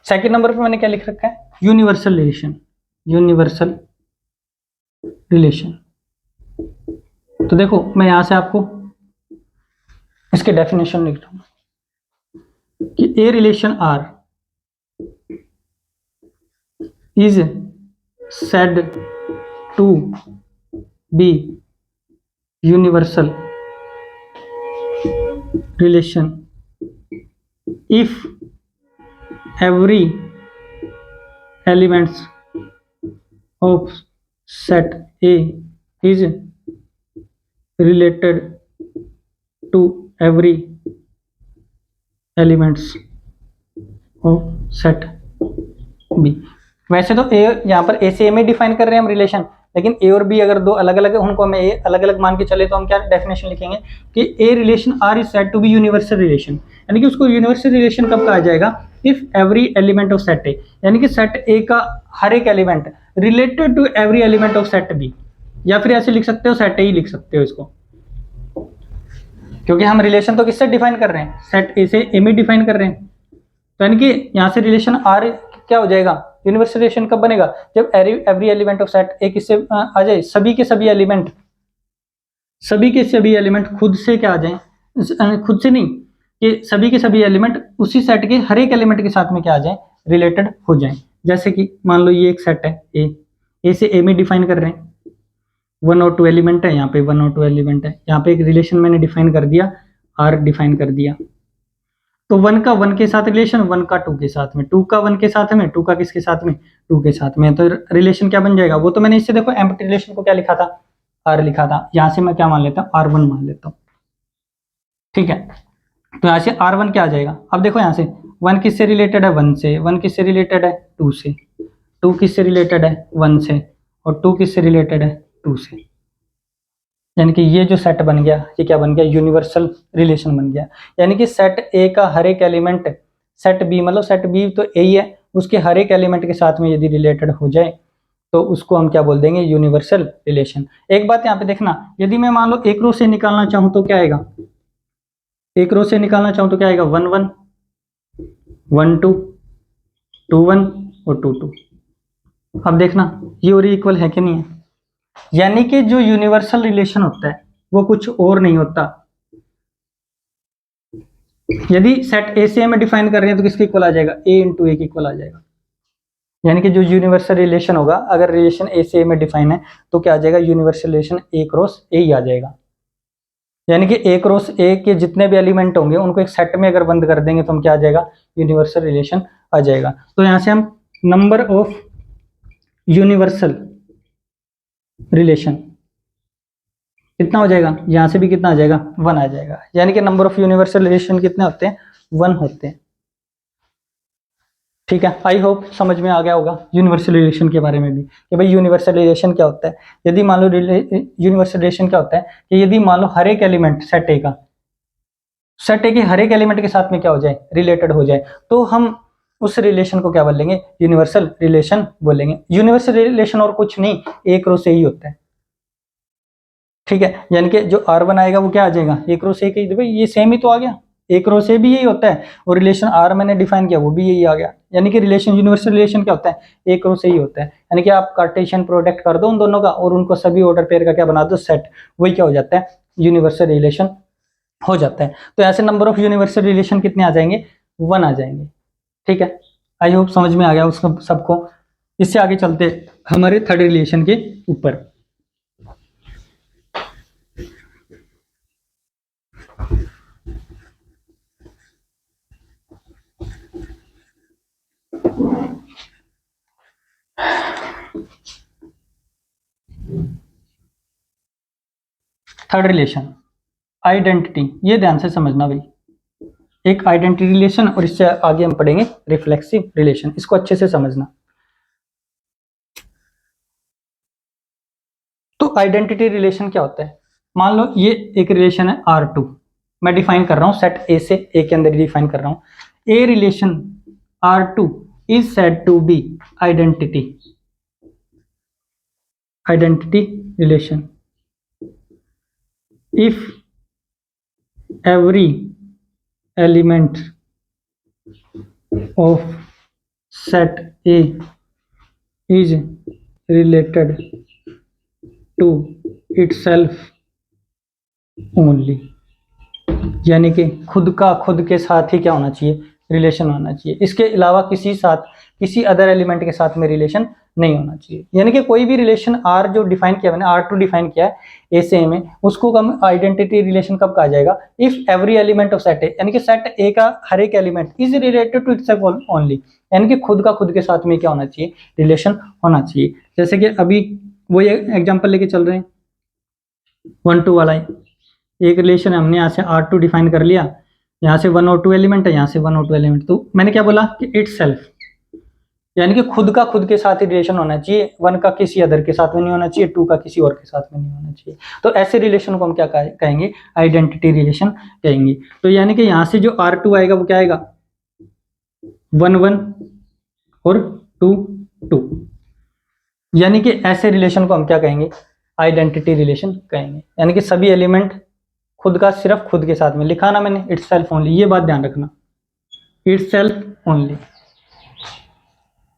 [SPEAKER 1] सेकंड नंबर पे मैंने क्या लिख रखा है, यूनिवर्सल रिलेशन, यूनिवर्सल रिलेशन। तो देखो मैं यहां से आपको इसके डेफिनेशन लिख रहा हूं कि a relation R is said to be universal relation if every elements of set A is related to every elements of set B। वैसे तो ए यहाँ पर ए से ए में डिफाइन कर रहे हैं हम रिलेशन, लेकिन ए और बी अगर दो अलग अलग है, उनको हमें ए अलग अलग मान के चले तो हम क्या डेफिनेशन लिखेंगे कि a relation R is said to be universal relation, यानी कि उसको यूनिवर्सल रिलेशन कब कहा जाएगा, if every element of set A, यानी कि सेट ए का हर एक element related to every element of set B, या फिर ऐसे लिख सकते हो सेट ए ही लिख सकते हो इसको, क्योंकि हम रिलेशन तो किससे डिफाइन कर रहे हैं, सेट ए से ए में डिफाइन कर रहे हैं। तो यानी कि यहां से रिलेशन आर क्या हो जाएगा, यूनिवर्सल रिलेशन कब बनेगा, जब एवरी एलिमेंट ऑफ सेट ए किससे आ जाए, सभी के सभी एलिमेंट खुद से क्या आ जाए, खुद से नहीं, कि सभी के सभी एलिमेंट उसी सेट के हर एक एलिमेंट के साथ में क्या आ जाए, रिलेटेड हो जाए। जैसे कि मान लो ये एक सेट है ए से ए में डिफाइन कर रहे हैं, 1 और 2 एलिमेंट है, यहाँ पे 1 और 2 एलिमेंट है, यहाँ पे एक रिलेशन मैंने डिफाइन कर दिया, आर डिफाइन कर दिया, तो 1 का 1 के साथ रिलेशन, 1 का 2 के साथ में, 2 का 1 के साथ में, 2 का किसके साथ में, 2 के साथ में, तो रिलेशन क्या बन जाएगा, वो तो मैंने इससे देखो एम्प्टी रिलेशन को क्या लिखा था, आर लिखा था, यहां से मैं क्या मान लेता हूँ, R1 मान लेता हूँ, ठीक है। तो यहाँ से R1 क्या आ जाएगा, अब देखो यहाँ से 1 किससे रिलेटेड है, 1 से, 1 किससे रिलेटेड है, 2 से, 2 किससे रिलेटेड है, 1 से, और 2 किससे रिलेटेड है, 2 से, यानी कि ये जो सेट बन गया, ये क्या बन गया, यूनिवर्सल रिलेशन बन गया। यानी कि सेट ए का हर एक एलिमेंट सेट बी, मतलब सेट बी तो ए ही है, उसके हर एक एलिमेंट के साथ में यदि रिलेटेड हो जाए तो उसको हम क्या बोल देंगे, यूनिवर्सल रिलेशन। एक बात यहाँ पे देखना, यदि मैं मान लो एक रो से निकालना चाहूं तो क्या आएगा, एक रो से निकालना चाहूं तो क्या आएगा, 1 1 1 2 2 1 और 2 2। अब देखना ये और इक्वल है कि नहीं है, यानी कि जो यूनिवर्सल रिलेशन होता है वो कुछ और नहीं होता, यदि सेट ए से में डिफाइन कर रहे हैं तो किसके इक्वल आ जाएगा, ए इंटू ए के इक्वल आ जाएगा। यानी कि जो यूनिवर्सल रिलेशन होगा, अगर रिलेशन ए से में डिफाइन है तो क्या आ जाएगा, universal relation A cross A ही आ जाएगा। यानी कि ए क्रॉस ए के जितने भी एलिमेंट होंगे उनको एक सेट में अगर बंद कर देंगे तो हम क्या आ जाएगा, यूनिवर्सल रिलेशन आ जाएगा। तो यहां से हम नंबर ऑफ यूनिवर्सल रिलेशन कितना हो जाएगा, यहां से भी कितना आ जाएगा, 1 आ जाएगा। यानी कि नंबर ऑफ यूनिवर्सल रिलेशन कितने होते हैं, 1 होते हैं, ठीक है। आई होप समझ में आ गया होगा यूनिवर्सल रिलेशन के बारे में भी, कि भाई यूनिवर्सल रिलेशन क्या होता है। यदि मान लो यूनिवर्सल रिलेशन क्या होता है कि यदि मान लो हर एक एलिमेंट सेट ए का, सेट ए के हर एक एलिमेंट के साथ में क्या हो जाए, रिलेटेड हो जाए, तो हम उस रिलेशन को क्या बोलेंगे, यूनिवर्सल रिलेशन बोलेंगे। यूनिवर्सल रिलेशन और कुछ नहीं, एक रो से ही होता है, ठीक है। यानी कि जो R1 आएगा वो क्या आ जाएगा, एक रो से, भाई ये सेम ही तो आ गया, एक रो से भी यही होता है, और रिलेशन R मैंने डिफाइन किया वो भी यही आ गया। यानी कि रिलेशन, यूनिवर्सल रिलेशन क्या होता है, एक रो से ही होता है। यानी कि आप कार्टेशियन प्रोडक्ट कर दो उन दोनों का और उनको सभी ऑर्डर पेयर का क्या बना दो, सेट, वही क्या हो जाता है, यूनिवर्सल रिलेशन हो जाता है। तो ऐसे नंबर ऑफ यूनिवर्सल रिलेशन कितने आ जाएंगे, 1 आ जाएंगे, ठीक है। आई होप समझ में आ गया उसको सबको। इससे आगे चलते हमारे थर्ड रिलेशन के ऊपर। थर्ड रिलेशन आइडेंटिटी, ये ध्यान से समझना भाई, एक आइडेंटिटी रिलेशन और इससे आगे हम पढ़ेंगे रिफ्लेक्सिव रिलेशन, इसको अच्छे से समझना। तो आइडेंटिटी रिलेशन क्या होता है, मान लो ये एक रिलेशन है R2, मैं डिफाइन कर रहा हूं सेट ए से, ए के अंदर डिफाइन कर रहा हूं, a relation R2 is said to be identity relation if every element of set A is related to itself only, यानी कि खुद का खुद के साथ ही क्या होना चाहिए, रिलेशन होना चाहिए, इसके अलावा किसी अदर एलिमेंट के साथ में रिलेशन नहीं होना चाहिए। यानी कि कोई भी रिलेशन R जो डिफाइन किया मैंने, R2 डिफाइन किया है ए से ए में, उसको हम आइडेंटिटी रिलेशन कब कहा जाएगा, if every element of set A, यानी कि सेट ए का हर एक element is related to itself only, यानी कि खुद का खुद के साथ में क्या होना चाहिए, रिलेशन होना चाहिए। जैसे कि अभी वो ये एग्जाम्पल लेके चल रहे हैं 1 2 वाला, एक रिलेशन हमने यहाँ से R2 डिफाइन कर लिया, यहाँ से 1 और 2 एलिमेंट है, यहाँ से 1 और 2 एलिमेंट, तो मैंने क्या बोला कि इटसेल्फ, यानी कि खुद का खुद के साथ ही रिलेशन होना चाहिए, वन का किसी अदर के साथ में नहीं होना चाहिए, टू का किसी और के साथ में नहीं होना चाहिए। तो ऐसे रिलेशन को हम क्या कहेंगे, आइडेंटिटी रिलेशन कहेंगे। तो यानी कि यहाँ से जो R2 आएगा वो क्या आएगा, 1 1 और 2 2, यानी कि ऐसे रिलेशन को हम क्या कहेंगे, आइडेंटिटी रिलेशन कहेंगे। यानी कि सभी एलिमेंट खुद का सिर्फ खुद के साथ में लिखा ना मैंने, इट्स सेल्फ ओनली, ये बात ध्यान रखना, इट्स सेल्फ ओनली।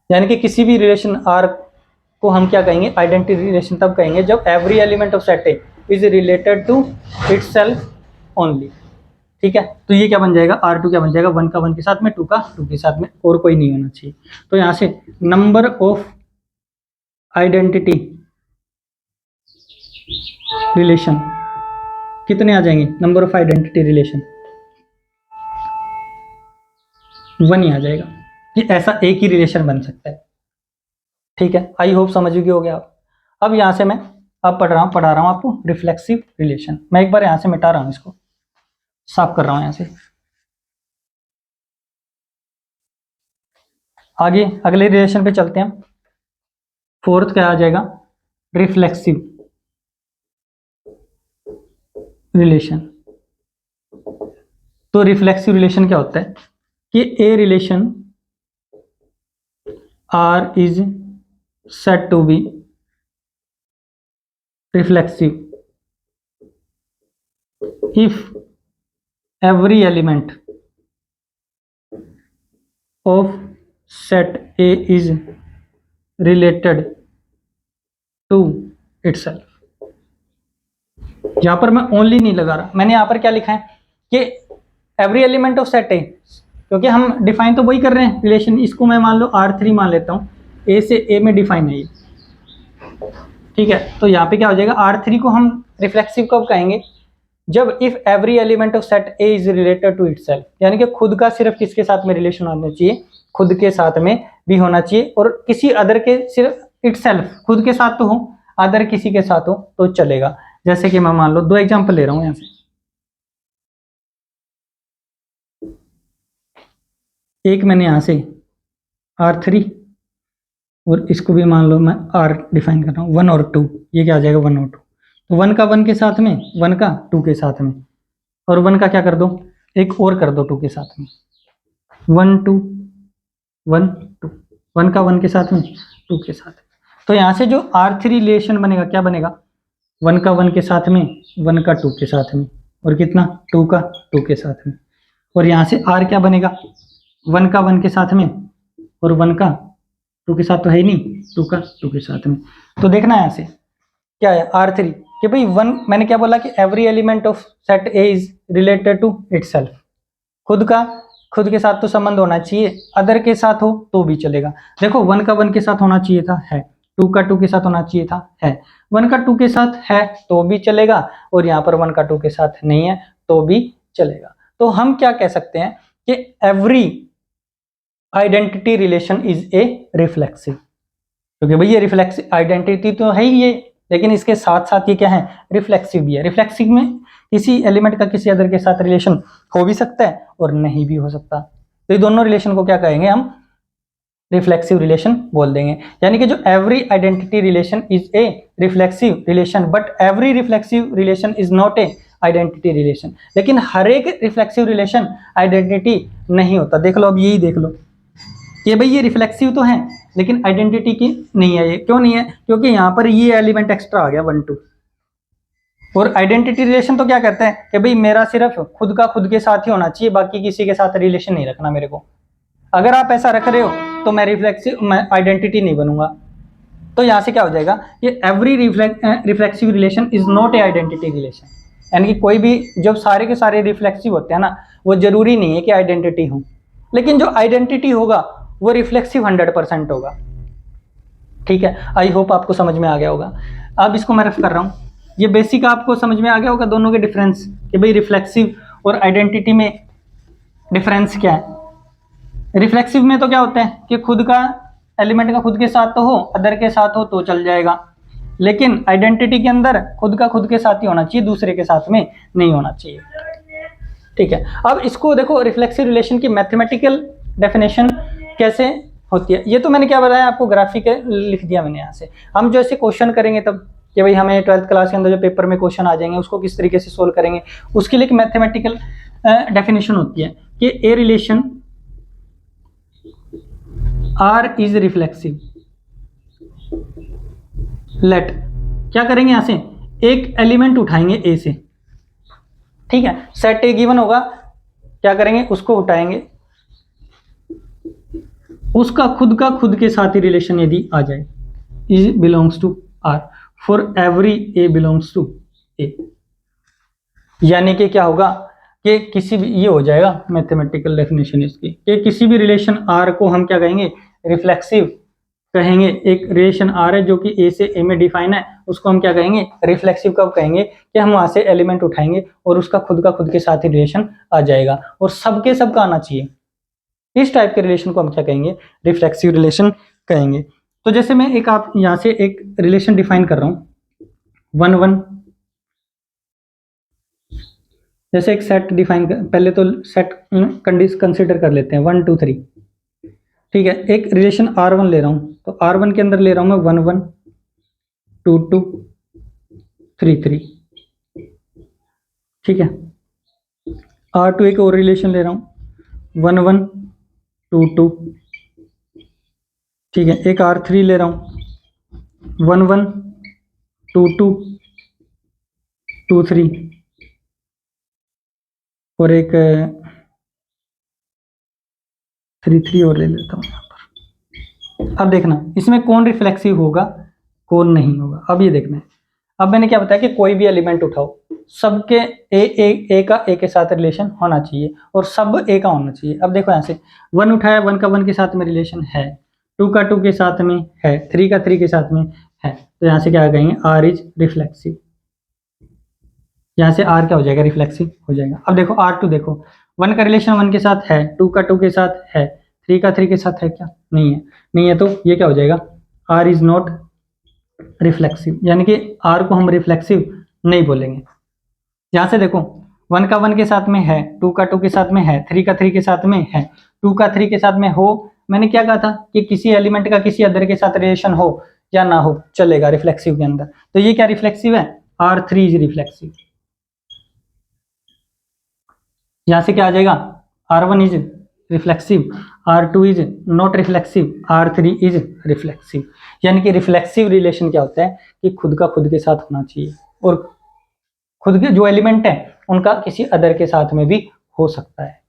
[SPEAKER 1] यानी कि किसी भी रिलेशन R को हम क्या कहेंगे, आइडेंटिटी रिलेशन तब कहेंगे जब every element of set A is related to itself only. ठीक है, तो ये क्या बन जाएगा, R2 क्या बन जाएगा, 1 का 1 के साथ में, 2 का 2 के साथ में, और कोई नहीं होना चाहिए। तो यहां से नंबर ऑफ आइडेंटिटी रिलेशन कितने आ जाएंगे, नंबर ऑफ आइडेंटिटी रिलेशन 1 ही आ जाएगा, कि ऐसा एक ही रिलेशन बन सकता है। ठीक है, आई होप समझ गए हो गया आप। अब यहां से मैं अब पढ़ा रहा हूं आपको रिफ्लेक्सिव रिलेशन। मैं एक बार यहां से मिटा रहा हूं, इसको साफ कर रहा हूं यहां से। आगे अगले रिलेशन पे चलते हैं। फोर्थ क्या आ जाएगा, रिफ्लेक्सिव रिलेशन। तो रिफ्लेक्सिव रिलेशन क्या होता है कि a relation R is said to be reflexive if every element of set A is related to itself। यहां पर मैं ओनली नहीं लगा रहा, मैंने यहां पर क्या लिखा है कि every element of set A, क्योंकि हम डिफाइन तो वही कर रहे हैं रिलेशन। इसको मैं मान लो R3 मान लेता हूँ, ए से ए में डिफाइन है ये। ठीक है, तो यहाँ पे क्या हो जाएगा, R3 को हम रिफ्लेक्सिव कब कहेंगे, जब if every element of set A is related to itself, यानी कि खुद का सिर्फ किसके साथ में रिलेशन होना चाहिए, खुद के साथ में भी होना चाहिए, और किसी अदर के सिर्फ इटसेल्फ, खुद के साथ तो हो, अदर किसी के साथ हो तो चलेगा। जैसे कि मैं मान लो 2 एग्जांपल ले रहा हूं यहां से। एक मैंने यहां से R3 और इसको भी मान लो मैं R डिफाइन कर रहा हूँ 1 और 2, ये क्या आ जाएगा 1 और 2। तो 1 का 1 के साथ में, 1 का 2 के साथ में, और 1 का क्या कर दो, एक और कर दो 2 के साथ में, 1 2 1 2, 1 का 1 के साथ में, 2 के साथ। तो यहाँ से जो R3 रिलेशन बनेगा क्या बनेगा, 1 का 1 के साथ में, 1 का 2 के साथ में, और कितना 2 का 2 के साथ में। और यहाँ से R क्या बनेगा, 1 का 1 के साथ में और 1 का 2 के साथ तो है ही नहीं, 2 का 2 के साथ में। तो देखना यहाँ से क्या है R3 कि भाई 1, मैंने क्या बोला कि every element of set A is related to itself, खुद का खुद के साथ तो संबंध होना चाहिए, अदर के साथ हो तो भी चलेगा। देखो 1 का 1 के साथ होना चाहिए था, है, 2 का 2 के साथ होना चाहिए था, है, 1 का 2 के साथ है तो भी चलेगा, और यहाँ पर 1 का 2 के साथ नहीं है तो भी चलेगा। तो हम क्या कह सकते हैं कि every identity relation is a reflexive, क्योंकि भाई ये रिफ्लेक्सिव आइडेंटिटी तो है ही ये, लेकिन इसके साथ साथ ये क्या है, रिफ्लेक्सिव भी है। रिफ्लेक्सिव में किसी एलिमेंट का किसी अदर के साथ रिलेशन हो भी सकता है और नहीं भी हो सकता। तो ये दोनों रिलेशन को क्या कहेंगे हम, रिफ्लेक्सिव रिलेशन बोल देंगे। यानी कि जो every identity relation is a reflexive relation, but every reflexive relation is not a identity relation. लेकिन हर एक रिफ्लेक्सिव रिलेशन आइडेंटिटी नहीं होता। देख लो, अब यही देख लो कि भाई ये रिफ्लेक्सिव तो है लेकिन आइडेंटिटी की नहीं है। ये क्यों नहीं है, क्योंकि यहाँ पर ये एलिमेंट एक्स्ट्रा आ गया 1 2। और आइडेंटिटी रिलेशन तो क्या कहते हैं कि भाई मेरा सिर्फ खुद का खुद के साथ ही होना चाहिए, बाकी किसी के साथ रिलेशन नहीं रखना मेरे को। अगर आप ऐसा रख रहे हो तो मैं आइडेंटिटी नहीं बनूंगा। तो यहाँ से क्या हो जाएगा, ये every reflexive relation is not a identity relation. यानी कि कोई भी, जब सारे के सारे रिफ्लेक्सिव होते हैं ना, वो जरूरी नहीं है कि आइडेंटिटी हो, लेकिन जो आइडेंटिटी होगा वो रिफ्लेक्सिव 100% होगा। ठीक है, आई होप आपको समझ में आ गया होगा। अब इसको मैं रफ कर रहा हूँ, ये बेसिक आपको समझ में आ गया होगा दोनों के डिफरेंस, कि भाई रिफ्लेक्सिव और आइडेंटिटी में डिफरेंस क्या है। रिफ्लेक्सिव में तो क्या होता है कि खुद का एलिमेंट का खुद के साथ तो हो, अदर के साथ हो तो चल जाएगा, लेकिन आइडेंटिटी के अंदर खुद का खुद के साथ ही होना चाहिए, दूसरे के साथ में नहीं होना चाहिए। ठीक है, अब इसको देखो, रिफ्लेक्सिव रिलेशन की मैथमेटिकल डेफिनेशन कैसे होती है। ये तो मैंने क्या बताया आपको, ग्राफिक लिख दिया मैंने यहाँ से। हम जो ऐसे क्वेश्चन करेंगे तब कि भाई हमें 12th क्लास के अंदर जो पेपर में क्वेश्चन आ जाएंगे उसको किस तरीके से सोल्व करेंगे, उसके लिए एक मैथमेटिकल डेफिनेशन होती है कि a relation R is reflexive. Let क्या करेंगे, यहां से एक एलिमेंट उठाएंगे ए से, ठीक है, सेट ए गिवन होगा, क्या करेंगे उसको उठाएंगे, उसका खुद का खुद के साथ ही रिलेशन यदि आ जाए, is belongs to R for every a belongs to A, यानी कि क्या होगा कि किसी भी, ये हो जाएगा मैथमेटिकल डेफिनेशन इसकी, कि किसी भी रिलेशन आर को हम क्या कहेंगे, रिफ्लेक्सिव कहेंगे। एक रिलेशन आर है जो कि ए से ए में डिफाइन है, उसको हम क्या कहेंगे, रिफ्लेक्सिव। कब कहेंगे, कि हम वहां से एलिमेंट उठाएंगे और उसका खुद का खुद के साथ ही रिलेशन आ जाएगा और सबके सब का आना चाहिए। इस टाइप के रिलेशन को हम क्या कहेंगे, रिफ्लेक्सिव रिलेशन कहेंगे। तो जैसे मैं एक आप यहां से एक रिलेशन डिफाइन कर रहा हूं 1 1, जैसे एक सेट डिफाइन कर, पहले तो सेट कंडीशन कंसीडर कर लेते हैं 1 2 3, ठीक है। एक रिलेशन R1 ले रहा हूं, तो R1 के अंदर ले रहा हूं मैं 1 1 2 2 3 3, ठीक है। R2 एक और रिलेशन ले रहा हूं 1 1 2 2, ठीक है। एक R3 ले रहा हूं 1 1 2 2 2 3, और एक 3 3 और ले लेता हूं यहाँ पर। अब देखना इसमें कौन रिफ्लेक्सिव होगा कौन नहीं होगा, अब ये देखना है। अब मैंने क्या बताया कि कोई भी एलिमेंट उठाओ, सबके ए का ए के साथ रिलेशन होना चाहिए और सब ए का होना चाहिए। अब देखो यहाँ से 1 उठाया, 1 का 1 के साथ में रिलेशन है, 2 का 2 के साथ में है, 3 का 3 के साथ में है, तो यहाँ से क्या कहेंगे, आर इज रिफ्लेक्सिव। यहाँ से आर क्या हो जाएगा, रिफ्लेक्सिव हो जाएगा। अब देखो R2, देखो 1 का रिलेशन 1 के साथ है, 2 का 2 के साथ है, 3 का 3 के साथ है क्या, नहीं है, नहीं है, तो ये क्या हो जाएगा, R इज नॉट रिफ्लेक्सिव, यानी कि R को हम रिफ्लेक्सिव नहीं बोलेंगे। यहां से देखो 1 का 1 के साथ में है, 2 का 2 के साथ में है, 3 का 3 के साथ में है, 2 का 3 के साथ में हो, मैंने क्या कहा था कि किसी एलिमेंट का किसी अदर के साथ रिलेशन हो या ना हो चलेगा रिफ्लेक्सिव के अंदर, तो ये क्या रिफ्लेक्सिव है, R3 इज रिफ्लेक्सिव। यहां से क्या आ जाएगा, R1 is reflexive, R2 is not reflexive, R3 is reflexive. यानी कि रिफ्लेक्सिव रिलेशन क्या होता है कि खुद का खुद के साथ होना चाहिए और खुद के जो एलिमेंट है उनका किसी अदर के साथ में भी हो सकता है।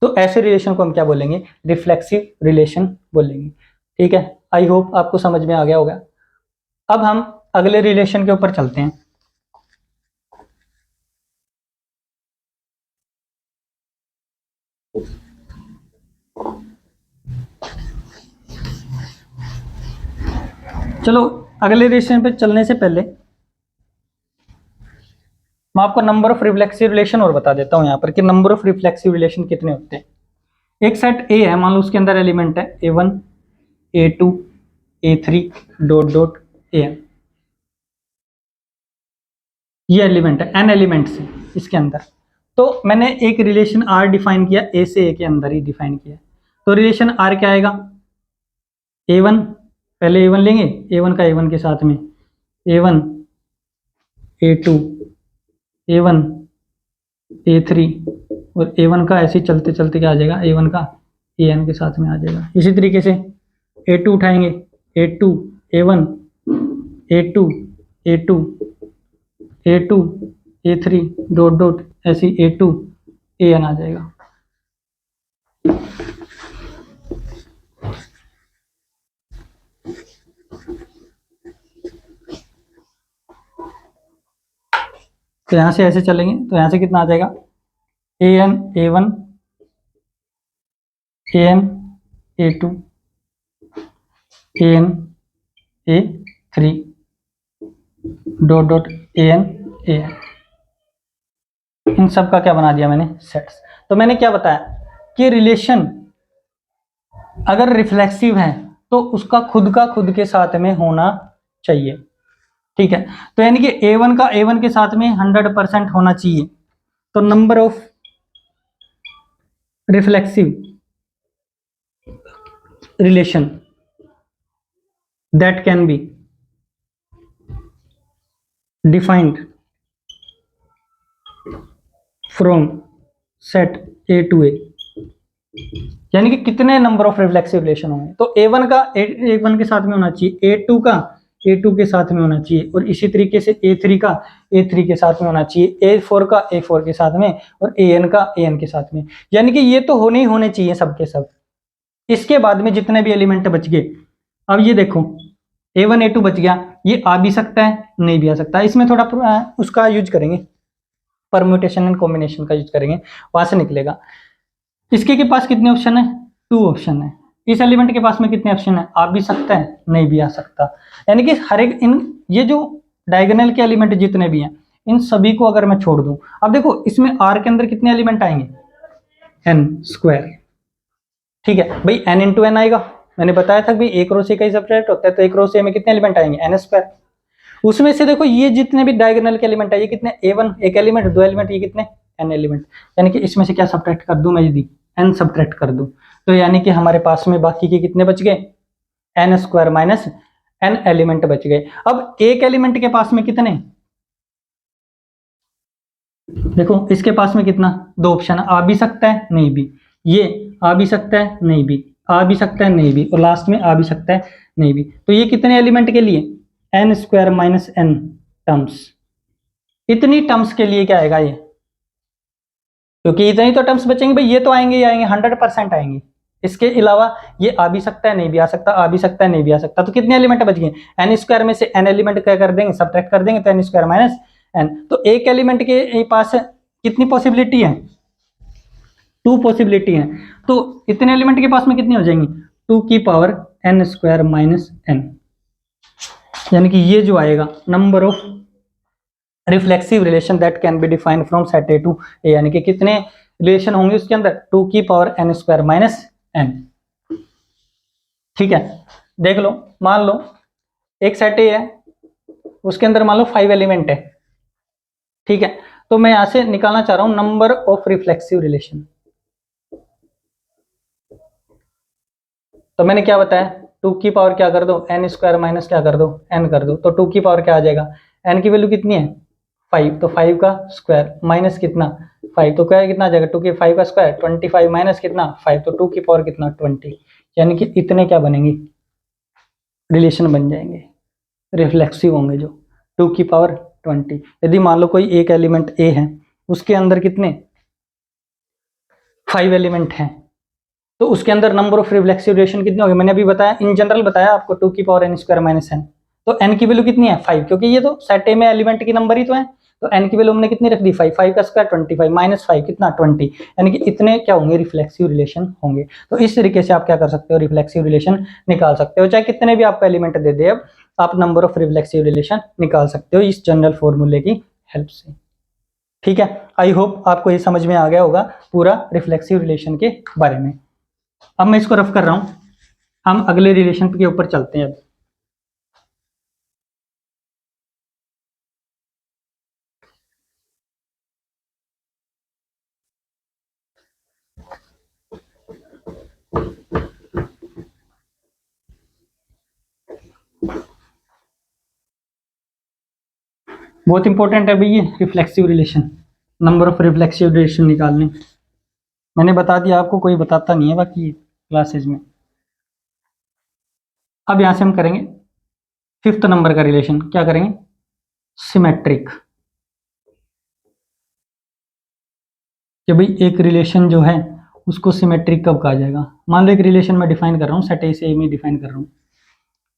[SPEAKER 1] तो ऐसे रिलेशन को हम क्या बोलेंगे, रिफ्लेक्सिव रिलेशन बोलेंगे। ठीक है, आई होप आपको समझ में आ गया होगा। अब हम अगले रिलेशन के ऊपर चलते हैं। चलो अगले रिलेशन पे चलने से पहले मैं आपको नंबर ऑफ रिफ्लेक्सिव रिलेशन और बता देता हूं यहाँ पर कि नंबर ऑफ रिफ्लेक्सिव रिलेशन कितने होते हैं। एक सेट ए है, मान लो उसके अंदर एलिमेंट है A1 A2 A3 dot dot AN, ये एलिमेंट है, n एलिमेंट्स है इसके अंदर। तो मैंने एक रिलेशन R डिफाइन किया, A से A के अंदर ही डिफाइन किया, तो रिलेशन R क्या आएगा, A1, पहले A1 लेंगे, A1 का A1 के साथ में A1 A2 A1 A3 और A1 का ऐसे चलते चलते क्या आ जाएगा, A1 का AN के साथ में आ जाएगा। इसी तरीके से A2 उठाएंगे, A2 A1 A2 A2 A2 A3 dot dot ऐसे A2 AN आ जाएगा। तो यहां से ऐसे चलेंगे तो यहां से कितना आ जाएगा, AN A1 AN A2 AN A3 dot dot AN AN, इन सब का क्या बना दिया मैंने, सेट्स। तो मैंने क्या बताया कि रिलेशन अगर रिफ्लेक्सिव है तो उसका खुद का खुद के साथ में होना चाहिए। ठीक है, तो यानी कि A1 का A1 के साथ में 100% होना चाहिए। तो number of reflexive relation that can be defined from set A to A, यानी कि कितने नंबर ऑफ रिफ्लेक्सिव रिलेशन होंगे। तो A1 का A1 के साथ में होना चाहिए, A2 का A2 के साथ में होना चाहिए, और इसी तरीके से A3 का A3 के साथ में होना चाहिए, A4 का A4 के साथ में, और AN का AN के साथ में। यानी कि ये तो होने ही होने चाहिए सबके सब। इसके बाद में जितने भी एलिमेंट बच गए, अब ये देखो A1 A2 बच गया, ये आ भी सकता है नहीं भी आ सकता है। इसमें थोड़ा उसका यूज करेंगे, परम्यूटेशन एंड कॉम्बिनेशन का यूज करेंगे, वहां से निकलेगा। इसके के पास कितने ऑप्शन है? 2 ऑप्शन है। इस एलिमेंट के पास में कितने ऑप्शन है? आ भी सकता है नहीं भी आ सकता। यानी कि हर एक इन ये जो डायगोनल के एलिमेंट जितने भी हैं, इन सभी को अगर मैं छोड़ दूं, अब देखो इसमें आर के अंदर कितने एलिमेंट आएंगे? n square. ठीक है भाई, n इंटू एन आएगा। मैंने बताया था भाई एक रो से का ही सब्ट्रैक्ट होता है, तो एक रो से में कितने एलिमेंट आएंगे? n square. उसमें से देखो ये जितने भी डायगोनल के एलिमेंट है, ये कितने? A1 एक एलिमेंट, 2 एलिमेंट, ये कितने? n element. यानी कि इसमें से क्या सब्ट्रैक्ट कर दूं मैं? यदि n सब्ट्रैक्ट कर दूं, तो यानी कि हमारे पास में बाकी के कितने बच गए? n square minus n element बच गए। अब एक एलिमेंट के पास में कितने? देखो इसके पास में कितना? 2 ऑप्शन है, आ भी सकता है नहीं भी। ये आ भी सकता है नहीं भी, आ भी सकता है नहीं भी, और लास्ट में आ भी सकता है नहीं भी। तो ये कितने एलिमेंट के लिए? n square minus n terms. इतनी टर्म्स के लिए क्या आएगा ये? क्योंकि इतनी तो टर्म्स बचेंगे भाई, ये तो आएंगे ही आएंगे, 100% आएंगे। इसके अलावा ये आ भी सकता है नहीं भी आ सकता, आ भी सकता है नहीं भी आ सकता। तो कितने एलिमेंट बच गए? n स्क्वायर में से n एलिमेंट क्या कर देंगे? सब्ट्रैक्ट कर देंगे, तो n स्क्वायर माइनस n। तो एक एलिमेंट के पास कितनी पॉसिबिलिटी है? 2 पॉसिबिलिटी है। तो इतने एलिमेंट के पास में कितनी हो जाएंगी? 2 की power n square minus n। यानी कि ये जो आएगा number of reflexive relation that can be defined from set A to A, यानी कि कितने रिलेशन होंगे उसके अंदर? 2 की power n square minus n। ठीक है, देख लो, मान लो एक सेट ए है, उसके अंदर मान लो 5 एलिमेंट है। ठीक है, तो मैं यहां से निकालना चाह रहा हूं नंबर ऑफ रिफ्लेक्सिव रिलेशन। तो मैंने क्या बताया? 2 की पावर क्या कर दो? n स्क्वायर माइनस क्या कर दो? n कर दो। तो 2 की पावर क्या आ जाएगा? n की वैल्यू कितनी है? 5। तो 5 का स्क्वायर माइनस कितना? 5। तो क्या कितना आ जाएगा? 2 की 5 का स्क्वायर 25 माइनस कितना? 5। तो 2 की पावर कितना? 20। यानी कि इतने क्या बनेंगे? रिलेशन बन जाएंगे, रिफ्लेक्सिव होंगे जो 2 की पावर 20। यदि मान लो कोई एक एलिमेंट ए है, उसके अंदर कितने? 5 एलिमेंट हैं, तो उसके अंदर नंबर ऑफ रिफ्लेक्सिव रिलेशन कितने होंगे? मैंने अभी बताया, इन जनरल बताया आपको, 2 की power n square minus n। तो n की वैल्यू कितनी है? 5, क्योंकि ये तो सेट ए में एलिमेंट की नंबर ही तो है। तो n की वैल्यू हमने कितनी रख दी? 5। 5 का स्क्वायर 25 माइनस 5 कितना? 20। यानी कि इतने क्या होंगे? रिफ्लेक्सिव रिलेशन होंगे। तो इस तरीके से आप क्या कर सकते हो? रिफ्लेक्सिव रिलेशन निकाल सकते हो, चाहे कितने भी आपको एलिमेंट दे दे, अब आप नंबर ऑफ रिफ्लेक्सिव रिलेशन निकाल सकते हो इस जनरल फॉर्मूले की हेल्प से। ठीक है, आई होप आपको ये समझ में आ गया होगा पूरा रिफ्लेक्सिव रिलेशन के बारे में। अब मैं इसको रफ कर रहा हूं, हम अगले रिलेशन के ऊपर चलते हैं। अब बहुत इंपॉर्टेंट है भाई ये reflexive relation, number of reflexive relation निकालने। मैंने बता दिया आपको, कोई बताता नहीं है बाकी क्लासेज में। अब यहां से हम करेंगे 5th नंबर का रिलेशन। क्या करेंगे? सिमेट्रिक। कि भाई एक रिलेशन जो है उसको सिमेट्रिक कब कहा जाएगा? मान लो एक रिलेशन मैं डिफाइन कर रहा हूँ, सेट ए से में डिफाइन कर रहा हूँ।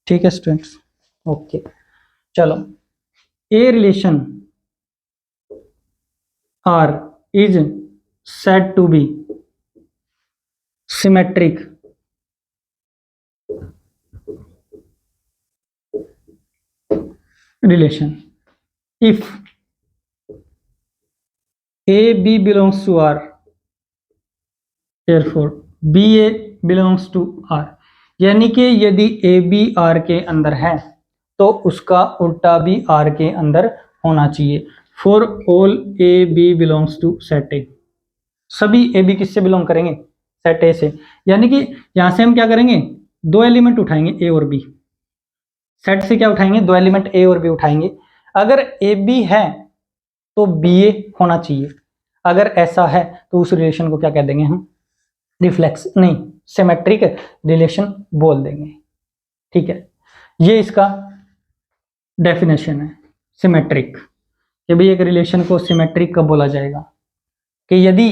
[SPEAKER 1] ठीक है स्टूडेंट्स, ओके, चलो। A relation R is said to be symmetric relation if AB belongs to R, therefore BA belongs to R। यानी कि यदि AB R के अंदर है तो उसका उल्टा भी R के अंदर होना चाहिए। For all AB belongs to set A, सभी AB किससे बिलोंग करेंगे? सेट ए से। यानी कि यहां से हम क्या करेंगे? दो एलिमेंट उठाएंगे ए और बी, सेट से क्या उठाएंगे, दो एलिमेंट ए और बी उठाएंगे। अगर ए बी है तो बी ए होना चाहिए, अगर ऐसा है तो उस रिलेशन को क्या कह देंगे हम, रिफ्लेक्स नहीं सिमेट्रिक रिलेशन बोल देंगे। ठीक है, ये इसका डेफिनेशन है सिमेट्रिक, कि भाई एक रिलेशन को सिमेट्रिक कब बोला जाएगा, कि यदि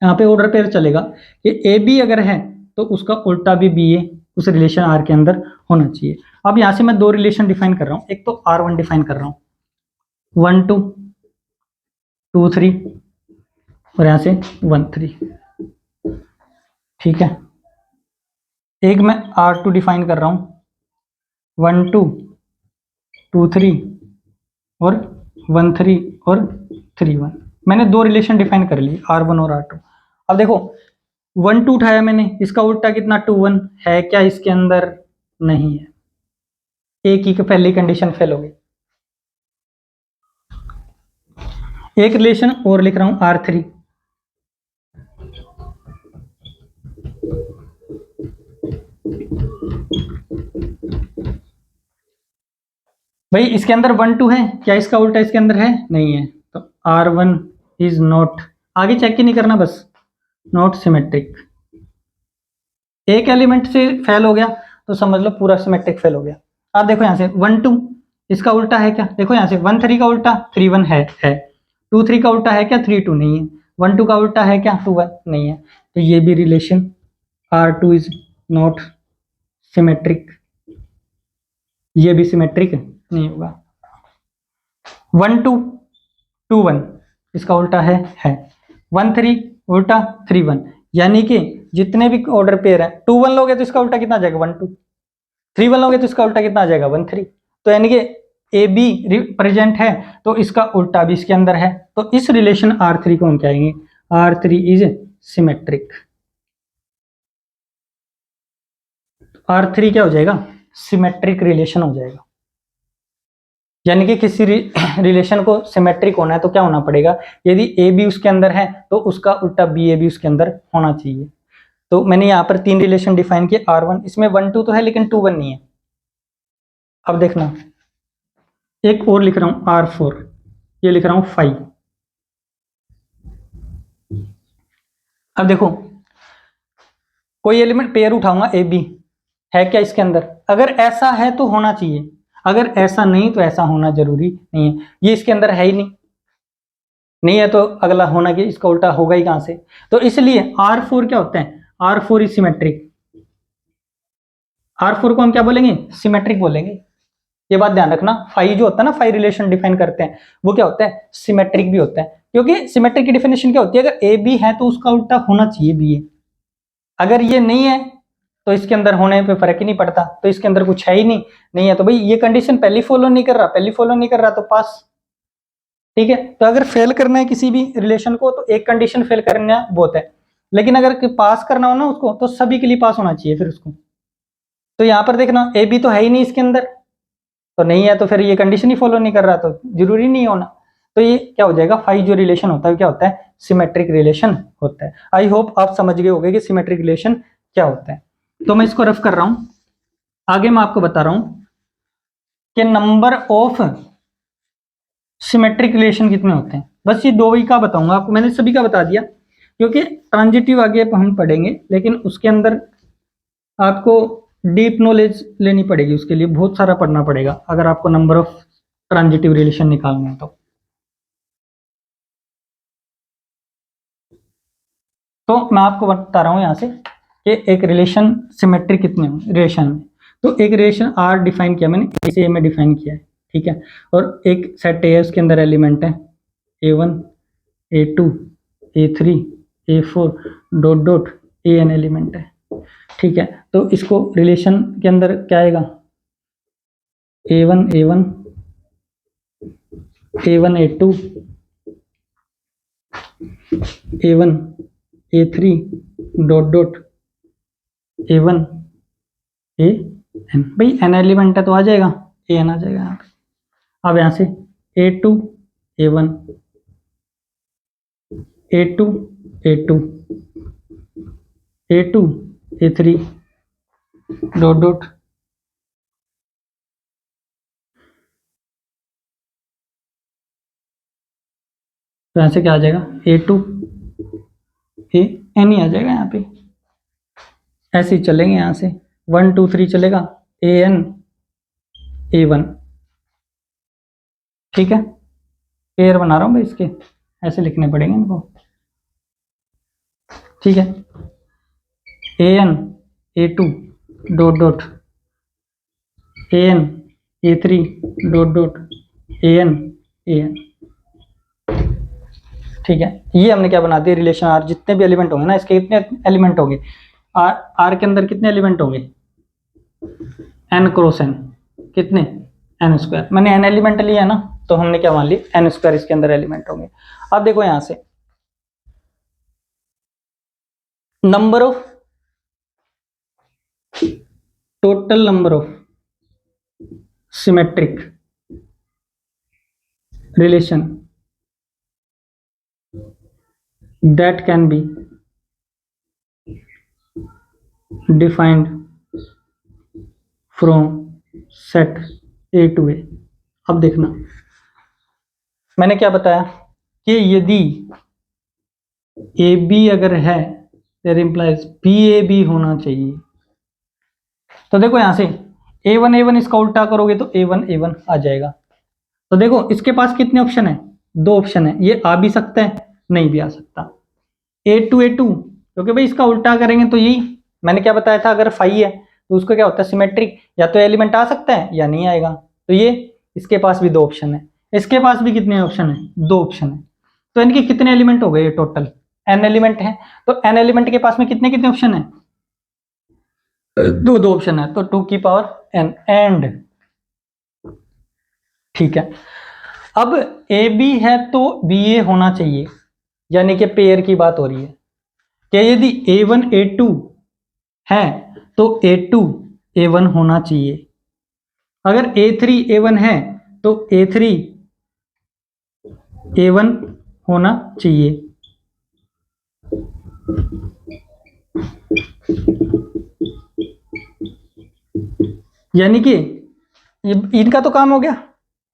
[SPEAKER 1] यहाँ पे ऑर्डर पेयर चलेगा कि ए बी अगर है तो उसका उल्टा भी बी ए उस रिलेशन आर के अंदर होना चाहिए। अब यहाँ से मैं दो रिलेशन डिफाइन कर रहा हूँ, एक तो आर वन डिफाइन कर रहा हूँ, 1 2 2 3 और यहाँ से 1 3। ठीक है, एक मैं R2 डिफाइन कर रहा हूँ, 1 2 2 3 और 1 3 और 3 1। मैंने दो रिलेशन डिफाइन कर ली, R1 और R2। अब देखो 1 2 उठाया मैंने, इसका उल्टा कितना 2 1 है क्या इसके अंदर, नहीं है, एक ही पहली कंडीशन फेल हो गई। एक रिलेशन और लिख रहा हूं R3, भाई इसके अंदर 1 2 है क्या, इसका उल्टा इसके अंदर है, नहीं है, तो R1 इज नॉट, आगे चेक ही नहीं करना बस, नॉट सिमेट्रिक। एक एलिमेंट से फेल हो गया तो समझ लो पूरा सिमेट्रिक फेल हो गया। अब देखो यहाँ से 1 2 इसका उल्टा है क्या, देखो यहाँ से 1 3 का उल्टा 3 1 है 2 3 का उल्टा है क्या 3 2 नहीं है, 1 2 का उल्टा है क्या 2 1 नहीं है, तो ये भी relation R2 is not symmetric, ये भी सिमेट्रिक नहीं होगा। 1 2 2 1 इसका उल्टा है 1 3 उल्टा 3 1, यानी कि जितने भी ऑर्डर पेयर है 2 1 लोगे तो इसका उल्टा कितना आ जाएगा 1 2, 3 1 लोगे तो इसका उल्टा कितना आ जाएगा 1 3, तो यानी कि ए बी प्रेजेंट है तो इसका उल्टा भी इसके अंदर है, तो इस रिलेशन R3 को हम कहेंगे R3 इज सिमेट्रिक। R3 क्या हो जाएगा, सिमेट्रिक रिलेशन हो जाएगा। यानी कि किसी रिलेशन को सिमेट्रिक होना है तो क्या होना पड़ेगा, यदि ए बी उसके अंदर है तो उसका उल्टा बी ए भी उसके अंदर होना चाहिए। तो मैंने यहाँ पर तीन रिलेशन डिफाइन किए, R1 इसमें 1 2 तो है लेकिन 2 1 नहीं है। अब देखना एक और लिख रहा हूं R4, ये लिख रहा हूं 5। अब देखो कोई एलिमेंट पेयर उठाऊंगा ए बी, है क्या इसके अंदर, अगर ऐसा है तो होना चाहिए, अगर ऐसा नहीं तो ऐसा होना जरूरी नहीं है, ये इसके अंदर है ही नहीं है तो अगला होना कि इसका उल्टा होगा ही कहां से, तो इसलिए R4 क्या होता है, R4 इज सिमेट्रिक। R4 को हम क्या बोलेंगे, सिमेट्रिक बोलेंगे। ये बात ध्यान रखना, फाई जो होता है ना, फाई रिलेशन डिफाइन करते हैं वो क्या होता है, सिमेट्रिक भी होता है, क्योंकि सिमेट्रिक की डिफिनेशन क्या होती है, अगर ए बी है तो उसका उल्टा होना चाहिए बी ए, अगर ये नहीं है तो इसके अंदर होने पे फर्क ही नहीं पड़ता, तो इसके अंदर कुछ है ही नहीं है तो भाई ये कंडीशन पहली फॉलो नहीं कर रहा तो पास। ठीक है, तो अगर फेल करना है किसी भी रिलेशन को तो एक कंडीशन फेल करना बहुत है, लेकिन अगर पास करना हो ना उसको तो सभी के लिए पास होना चाहिए फिर उसको। तो यहाँ पर देखना ए बी तो है ही नहीं इसके अंदर, तो नहीं है तो फिर ये कंडीशन ही फॉलो नहीं कर रहा तो जरूरी नहीं होना, तो ये क्या हो जाएगा, फाई जो रिलेशन होता है क्या होता है, सिमेट्रिक रिलेशन होता है। आई होप आप समझ गए होंगे कि सिमेट्रिक रिलेशन क्या होता है। तो मैं इसको रफ कर रहा हूं, आगे मैं आपको बता रहा हूं कि नंबर ऑफ सिमेट्रिक रिलेशन कितने होते हैं, बस ये दो ही का बताऊंगा आपको, मैंने सभी का बता दिया क्योंकि ट्रांजिटिव आगे हम पढ़ेंगे, लेकिन उसके अंदर आपको डीप नॉलेज लेनी पड़ेगी, उसके लिए बहुत सारा पढ़ना पड़ेगा अगर आपको नंबर ऑफ ट्रांजिटिव रिलेशन निकालना है तो मैं आपको बता रहा हूं यहां से कि एक रिलेशन सिमेट्रिक कितने रिलेशन में, तो एक रिलेशन आर डिफाइन किया मैंने, इसे में डिफाइन किया है, ठीक है, और एक सेट ए है उसके अंदर एलिमेंट है A1 A2 A3 A4 dot dot AN element है, ठीक है, तो इसको रिलेशन के अंदर क्या आएगा, A1 A1 A1 A2 A1 A3 dot dot A1 AN, भाई n एलिमेंट है तो आ जाएगा AN आ जाएगा यहाँ पे। अब यहाँ से A2 A1 A2 A2 A2 A3 dot dot तो यहाँ से क्या आ जाएगा A2 AN ही आ जाएगा यहाँ पे। ऐसे ही चलेंगे यहाँ से 1 2 3 चलेगा AN A1। ठीक है, पेयर बना रहा हूँ भाई इसके, ऐसे लिखने पड़ेंगे इनको। ठीक है, AN A2 dot dot AN A3 dot dot AN AN। ठीक है, ये हमने क्या बना दिया रिलेशन आर। जितने भी एलिमेंट होंगे ना इसके, कितने एलिमेंट होंगे आर के अंदर, कितने एलिमेंट होंगे n क्रॉस n, कितने n स्क्वायर। मैंने n एलिमेंट लिया ना तो हमने क्या मान लिया n स्क्वायर इसके अंदर एलिमेंट होंगे। अब देखो यहां से number of total number of symmetric relation that can be defined from set A to A। अब देखना मैंने क्या बताया कि यदि AB अगर है देयर इंप्लाइज BAB होना चाहिए। तो देखो यहां से A1 इसका उल्टा करोगे तो A1 आ जाएगा। तो देखो इसके पास कितने ऑप्शन है, 2 ऑप्शन है। ये आ भी सकता है, नहीं भी आ सकता। A2 क्योंकि भाई इसका उल्टा करेंगे तो यही मैंने क्या बताया था, अगर फाई है तो उसको क्या होता है सिमेट्रिक, या तो एलिमेंट आ सकता है या नहीं आएगा। तो ये इसके पास भी 2 ऑप्शन है, इसके पास भी कितने ऑप्शन है, 2 ऑप्शन है। तो इनके कितने एलिमेंट हो गए टोटल, n एलिमेंट है। तो n एलिमेंट के पास में कितने कितने ऑप्शन है, 2 ऑप्शन है। तो 2 की पावर n एंड। ठीक है, अब AB है तो BA होना चाहिए, यानी कि पेयर की बात हो रही है कि यदि A1 A2 है तो A2 A1 होना चाहिए। अगर A3 A1 है तो A3 A1 होना चाहिए। यानी कि इनका तो काम हो गया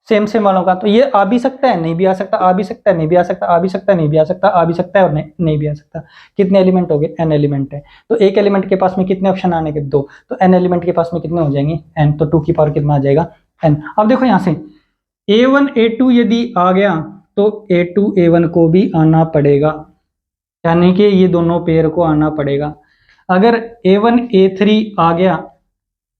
[SPEAKER 1] सेम सेम वालों का। तो ये आ भी सकता है, नहीं भी आ सकता, आ भी सकता है, नहीं भी आ सकता, आ भी सकता है, नहीं भी आ सकता, आ भी सकता है और नहीं भी आ सकता। कितने एलिमेंट हो गए, n एलिमेंट है। तो एक एलिमेंट के पास में कितने ऑप्शन आने के, 2। तो n एलिमेंट के पास में कितने हो जाएंगे, n। तो 2 की पावर कितना आ जाएगा, n। अब देखो यहां से A1 A2 यदि आ गया तो A2 A1 को भी आना पड़ेगा, यानी कि ये दोनों पेयर को आना पड़ेगा। अगर A1 A3 आ गया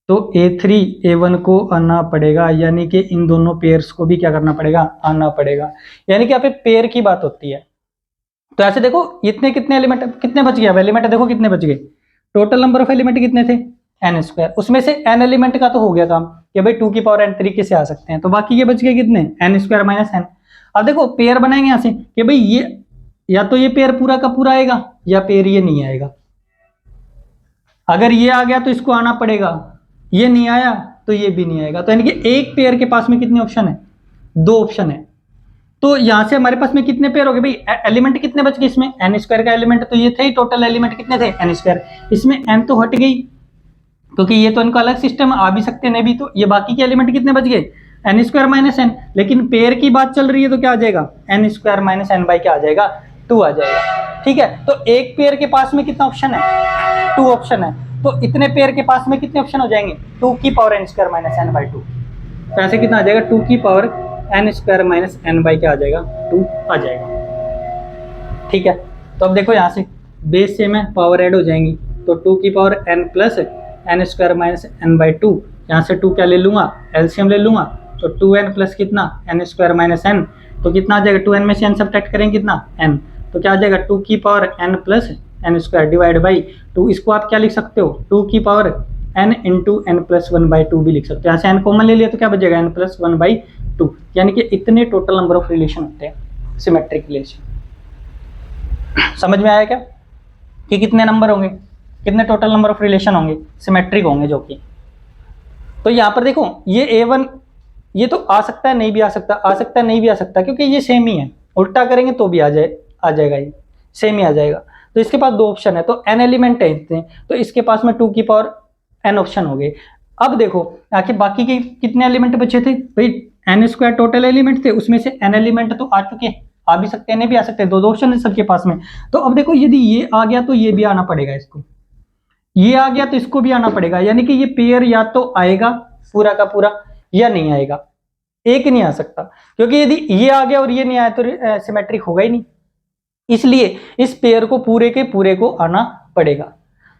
[SPEAKER 1] तो A3 A1 को आना पड़ेगा, यानी कि इन दोनों पेयर्स को भी क्या करना पड़ेगा, आना पड़ेगा। यानी कि यहाँ पे पेयर की बात होती है। तो ऐसे देखो इतने कितने एलिमेंट, कितने बच गए एलिमेंट, देखो कितने बच गए। टोटल नंबर ऑफ एलिमेंट कितने थे, n स्क्वायर। उसमें से n एलिमेंट का तो हो गया काम कि भाई 2 की पावर n तरीके से आ सकते हैं। तो बाकी ये बच गए कितने, n स्क्वायर माइनस n। अब देखो पेयर बनाएंगे यहाँ से कि भाई ये या तो ये पेयर पूरा का पूरा आएगा या पेयर ये नहीं आएगा। अगर ये आ गया तो इसको आना पड़ेगा, ये नहीं आया तो ये भी नहीं आएगा। तो यानी कि एक पेयर के पास में कितने ऑप्शन है, 2 ऑप्शन है। तो यहां से हमारे पास में कितने पेयर हो गए भाई, एलिमेंट कितने बच गए इसमें, n स्क्वायर का एलिमेंट तो ये थे ही। टोटल एलिमेंट कितने थे, n स्क्वायर। इसमें n तो हट गई क्योंकि ये तो इनका अलग सिस्टम आ भी सकते नहीं भी। तो ये बाकी के एलिमेंट कितने बच गए, n स्क्वायर माइनस n। लेकिन पेयर की बात चल रही है तो क्या आ जाएगा, n square minus n by क्या आ जाएगा, 2 आ जाएगा। ठीक है, तो एक पेयर के पास में कितना ऑप्शन है, 2 ऑप्शन है। तो इतने पेयर के पास में कितने ऑप्शन हो जाएंगे, 2 की power n square minus n by 2। तो ऐसे कितना आ जाएगा, 2 की power n square minus n by क्या आ जाएगा, 2 आ जाएगा। ठीक है, तो अब देखो यहाँ से बेस सेम है, पावर ऐड हो जाएंगी। तो 2 की power n plus n square minus n by 2। यहाँ से 2 क्या ले लूंगा, एलसीएम ले लूंगा। तो 2n प्लस कितना, n स्क्वायर माइनस n। तो कितना आ जाएगा, 2n में से n सब्ट्रैक्ट करेंगे कितना, n। तो क्या आ जाएगा, 2 की power n plus n square divide by 2। इसको आप क्या लिख सकते हो, 2 की power n into n plus 1 by 2 भी लिख सकते हो। यहाँ से n कॉमन ले लिया तो क्या बचेगा, n प्लस 1 बाई 2। यानी कि इतने टोटल नंबर ऑफ रिलेशन होते हैं सिमेट्रिक रिलेशन। समझ में आया क्या कि कितने नंबर होंगे, कितने टोटल नंबर ऑफ रिलेशन होंगे सिमेट्रिक होंगे जो कि। तो यहाँ पर देखो ये A1 ये तो आ सकता है, नहीं भी आ सकता, आ सकता है, नहीं भी आ सकता, क्योंकि ये सेम ही है। उल्टा करेंगे तो भी आ जाएगा, ये सेम ही आ जाएगा। तो इसके पास 2 ऑप्शन है, तो n एलिमेंट है इतने। तो इसके पास में 2 की पावर n ऑप्शन हो गए। अब देखो आखिर बाकी के कितने एलिमेंट बचे थे भाई, n स्क्वायर टोटल एलिमेंट थे, उसमें से n एलिमेंट तो आ चुके हैं, आ भी सकते हैं, नहीं भी आ सकते, दो ऑप्शन है सबके पास में। तो अब देखो यदि ये आ गया तो ये भी आना पड़ेगा, इसको ये आ गया तो इसको भी आना पड़ेगा, यानी कि ये पेयर या तो आएगा पूरा का पूरा या नहीं आएगा, एक नहीं आ सकता, क्योंकि यदि ये आ गया और ये नहीं आया तो सिमेट्रिक होगा ही नहीं, इसलिए इस पेयर को पूरे के पूरे को आना पड़ेगा।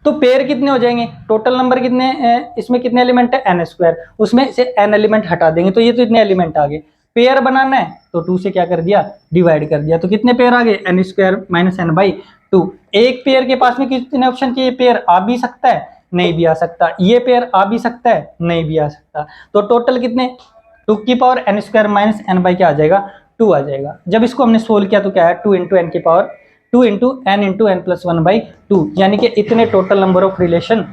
[SPEAKER 1] तो पेयर कितने हो जाएंगे, टोटल नंबर कितने, इसमें कितने एलिमेंट है n स्क्वायर, उसमें से n एलिमेंट हटा देंगे तो ये तो इतने एलिमेंट आ गए। पेयर बनाना है तो 2 से क्या कर दिया, डिवाइड कर दिया, तो कितने पेयर आ गए, n square minus n by 2। एक पेयर के पास में कितने ऑप्शन के, ये पेयर आ भी सकता है नहीं भी आ सकता, ये पेयर आ भी सकता है नहीं भी आ सकता, तो टोटल कितने 2 की power n square minus n by क्या आ जाएगा, 2 आ जाएगा। जब इसको हमने सोल्व किया तो क्या है, 2 इंटू एन की power 2 into n plus 1 by 2, यानी कि इतने टोटल नंबर ऑफ रिलेशन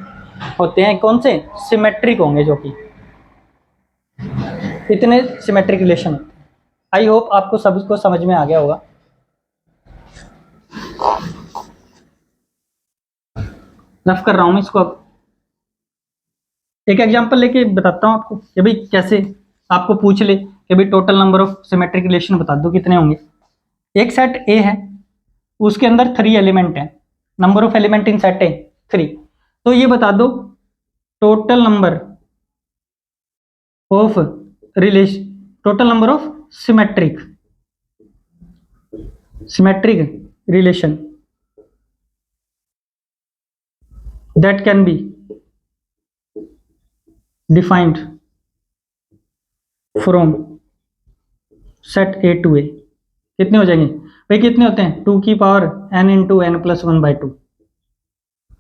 [SPEAKER 1] होते हैं, कौन से, सिमेट्रिक होंगे, जो कि इतने सिमेट्रिक रिलेशन होते हैं। आई होप आपको सबको समझ में आ गया होगा। रफ कर रहा हूं मैं इसको, अब एक एग्जांपल लेके बताता हूं आपको कि भाई कैसे आपको पूछ ले कि भाई total number of symmetric relation बता दो कितने होंगे। एक सेट ए है, उसके अंदर 3 एलिमेंट है, number of element in set ए 3, तो ये बता दो total number of relation, total number of symmetric relation that can be defined from set A to A। कितने हो जाएंगे भाई, कितने होते हैं, 2 की power n into n plus 1 by 2।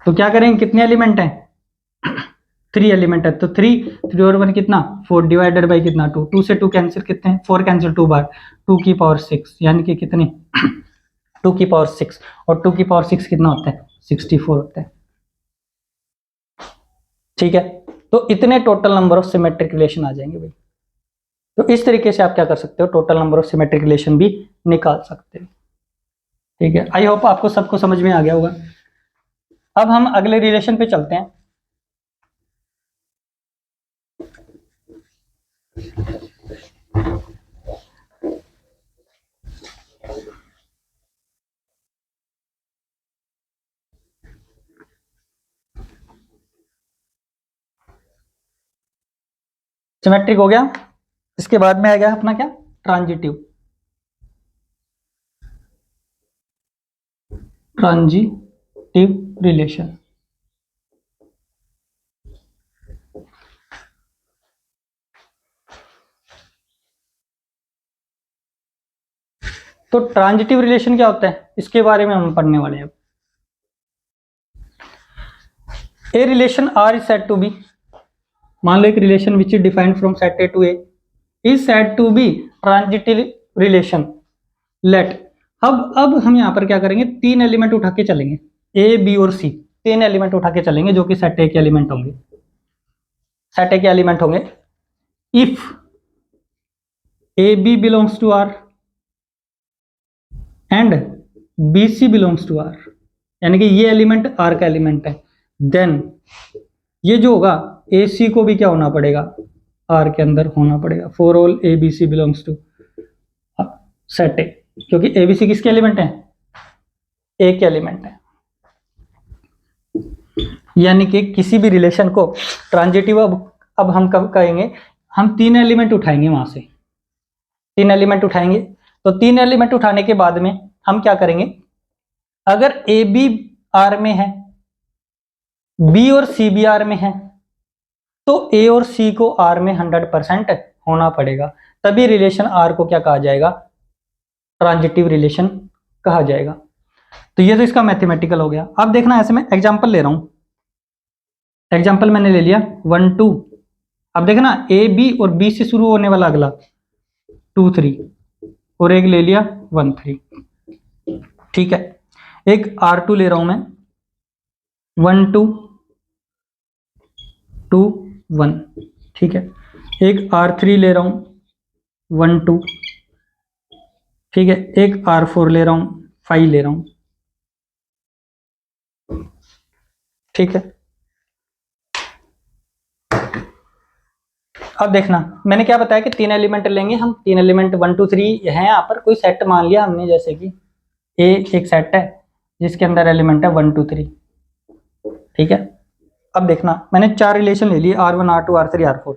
[SPEAKER 1] तो क्या करेंगे, कितने एलिमेंट हैं, 3 एलिमेंट है, तो 3 और 1 कितना, 4 डिवाइडेड बाई कितना 2, 2 से 2 कैंसिल, कितने हैं 4 कैंसिल 2 बार, 2 की पावर 6, यानी कि कितने 2 की पावर 6, और 2 की पावर 6 कितना होता है, 64 होता है। ठीक है, तो इतने total number of symmetric relation आ जाएंगे भाई। तो इस तरीके से आप क्या कर सकते हो, total number of symmetric relation भी निकाल सकते हो। ठीक है, आई होप आपको सबको समझ में आ गया होगा। अब हम अगले रिलेशन पे चलते हैं। सिमेट्रिक हो गया, इसके बाद में आ गया अपना क्या, ट्रांजिटिव रिलेशन। तो ट्रांजिटिव रिलेशन क्या होता है, इसके बारे में हम पढ़ने वाले हैं। A relation R is said to be, मान लो एक relation which is defined from set A to A is said to be transitive relation. Let, अब हम यहां पर क्या करेंगे, 3 एलिमेंट उठा के चलेंगे, ए बी और सी, 3 एलिमेंट उठा के चलेंगे जो कि सेट ए के एलिमेंट होंगे, सेट ए के एलिमेंट होंगे। If A B belongs to R and B C belongs to R, यानी कि ये एलिमेंट आर का एलिमेंट है, देन ये जो होगा ए सी को भी क्या होना पड़ेगा, आर के अंदर होना पड़ेगा, for all A B C belongs to set A, क्योंकि ए बी सी किसके एलिमेंट है, ए के एलिमेंट है। यानी कि किसी भी रिलेशन को ट्रांजिटिव अब हम कब कहेंगे, हम 3 एलिमेंट उठाएंगे, वहां से 3 एलिमेंट उठाएंगे, तो 3 एलिमेंट उठाने के बाद में हम क्या करेंगे, अगर ए बी आर में है, बी और सी भी आर में है, तो ए और सी को आर में 100% होना पड़ेगा, तभी रिलेशन आर को क्या कहा जाएगा, ट्रांजिटिव रिलेशन कहा जाएगा। तो ये तो इसका मैथमेटिकल हो गया। अब देखना, ऐसे मैं एग्जांपल ले रहा हूं, एग्जांपल मैंने ले लिया 1 2, अब देखना ए बी और बी से शुरू होने वाला अगला 2 3, और एक ले लिया 1 3। ठीक है, एक R2 ले रहा हूं मैं, 1 2 2 1, ठीक है, एक R3 ले रहा हूं 1 2, ठीक है, एक R4 ले रहा हूं 5 ले रहा हूं, ठीक है। अब देखना मैंने क्या बताया कि 3 एलिमेंट लेंगे हम, 3 एलिमेंट 1 2 3 है यहाँ पर, कोई सेट मान लिया हमने, जैसे कि ए एक सेट है जिसके अंदर एलिमेंट है 1 2 3, ठीक है। अब देखना मैंने 4 रिलेशन ले लिए, R1 R2 R3 R4।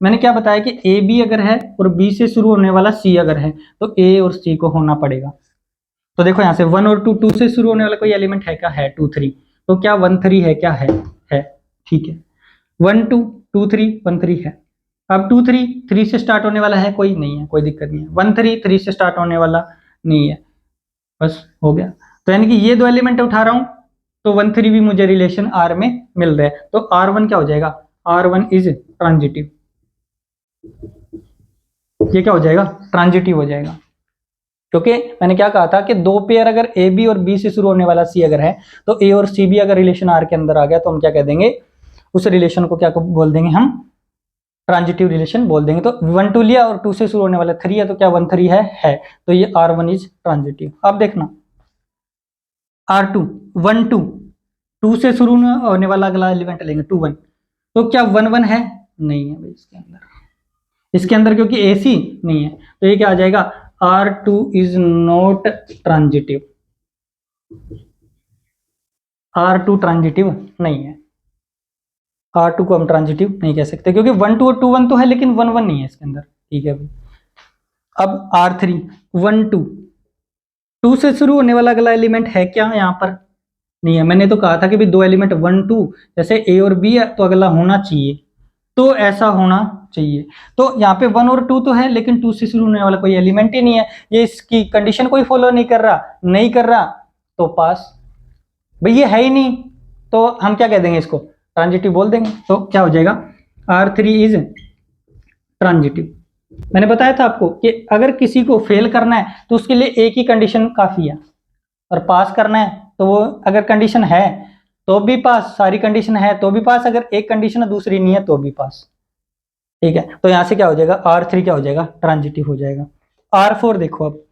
[SPEAKER 1] मैंने क्या बताया कि ए बी अगर है और बी से शुरू होने वाला सी अगर है तो ए और सी को होना पड़ेगा। तो देखो यहाँ से 1 और 2, 2 से शुरू होने वाला कोई एलिमेंट है क्या, है 2 3, तो क्या 1 3 है क्या, है, ठीक है। 1 2 2 3 1 3 है। अब 2 3 3 से स्टार्ट होने वाला है, कोई नहीं है, कोई दिक्कत नहीं है। 1 3 3 से स्टार्ट होने वाला नहीं है, बस हो गया। तो यानी कि ये 2 एलिमेंट उठा रहा हूं तो 1 3 भी मुझे रिलेशन आर में मिल रहा है। तो R1 क्या हो जाएगा, R1 इज ट्रांजिटिव। ये क्या हो जाएगा, ट्रांजिटिव हो जाएगा, क्योंकि मैंने क्या कहा था कि 2 पेयर अगर ए बी और बी से शुरू होने वाला सी अगर है तो ए और सी भी अगर रिलेशन आर के अंदर आ गया तो हम क्या कह देंगे, उस रिलेशन को क्या बोल देंगे हम, ट्रांजिटिव रिलेशन बोल देंगे। तो 1 2 लिया और 2 से शुरू होने वाला 3 है तो क्या 1 3 है, तो ये R1 इज ट्रांजिटिव। अब देखना R2 1 2 2 से शुरू होने वाला अगला एलिमेंट लेंगे 2 1, तो क्या 1 1 है, नहीं है भाई इसके अंदर क्योंकि AC नहीं है, तो ये क्या आ जाएगा, R2 is not transitive. R2 transitive नहीं है, R2 को हम ट्रांजिटिव नहीं कह सकते क्योंकि 1 2 और 2 1 तो है लेकिन 1 1 नहीं है इसके अंदर, ठीक है भाई। अब R3 1 2 2 से शुरू होने वाला अगला एलिमेंट है क्या, यहाँ पर नहीं है। मैंने तो कहा था कि भाई 2 एलिमेंट 1 2 जैसे A और B है तो अगला होना चाहिए, तो ऐसा होना चाहिए। तो यहाँ पे 1 और 2 तो है लेकिन 2 से शुरू होने वाला कोई एलिमेंट ही नहीं है, ये इसकी कंडीशन कोई फॉलो नहीं कर रहा, तो पास। भाई ये है ही नहीं तो हम क्या कह देंगे, इसको ट्रांजिटिव बोल देंगे। तो क्या हो जाएगा, R3 इज ट्रांजिटिव। मैंने बताया था आपको कि अगर किसी को फेल करना है तो उसके लिए एक ही कंडीशन काफी है, और पास करना है तो वो अगर कंडीशन है तो भी पास, सारी कंडीशन है तो भी पास, अगर एक कंडीशन है दूसरी नहीं है तो भी पास, ठीक है। तो यहां से क्या हो जाएगा, R3 क्या हो जाएगा, ट्रांजिटिव हो जाएगा। R4 देखो, अब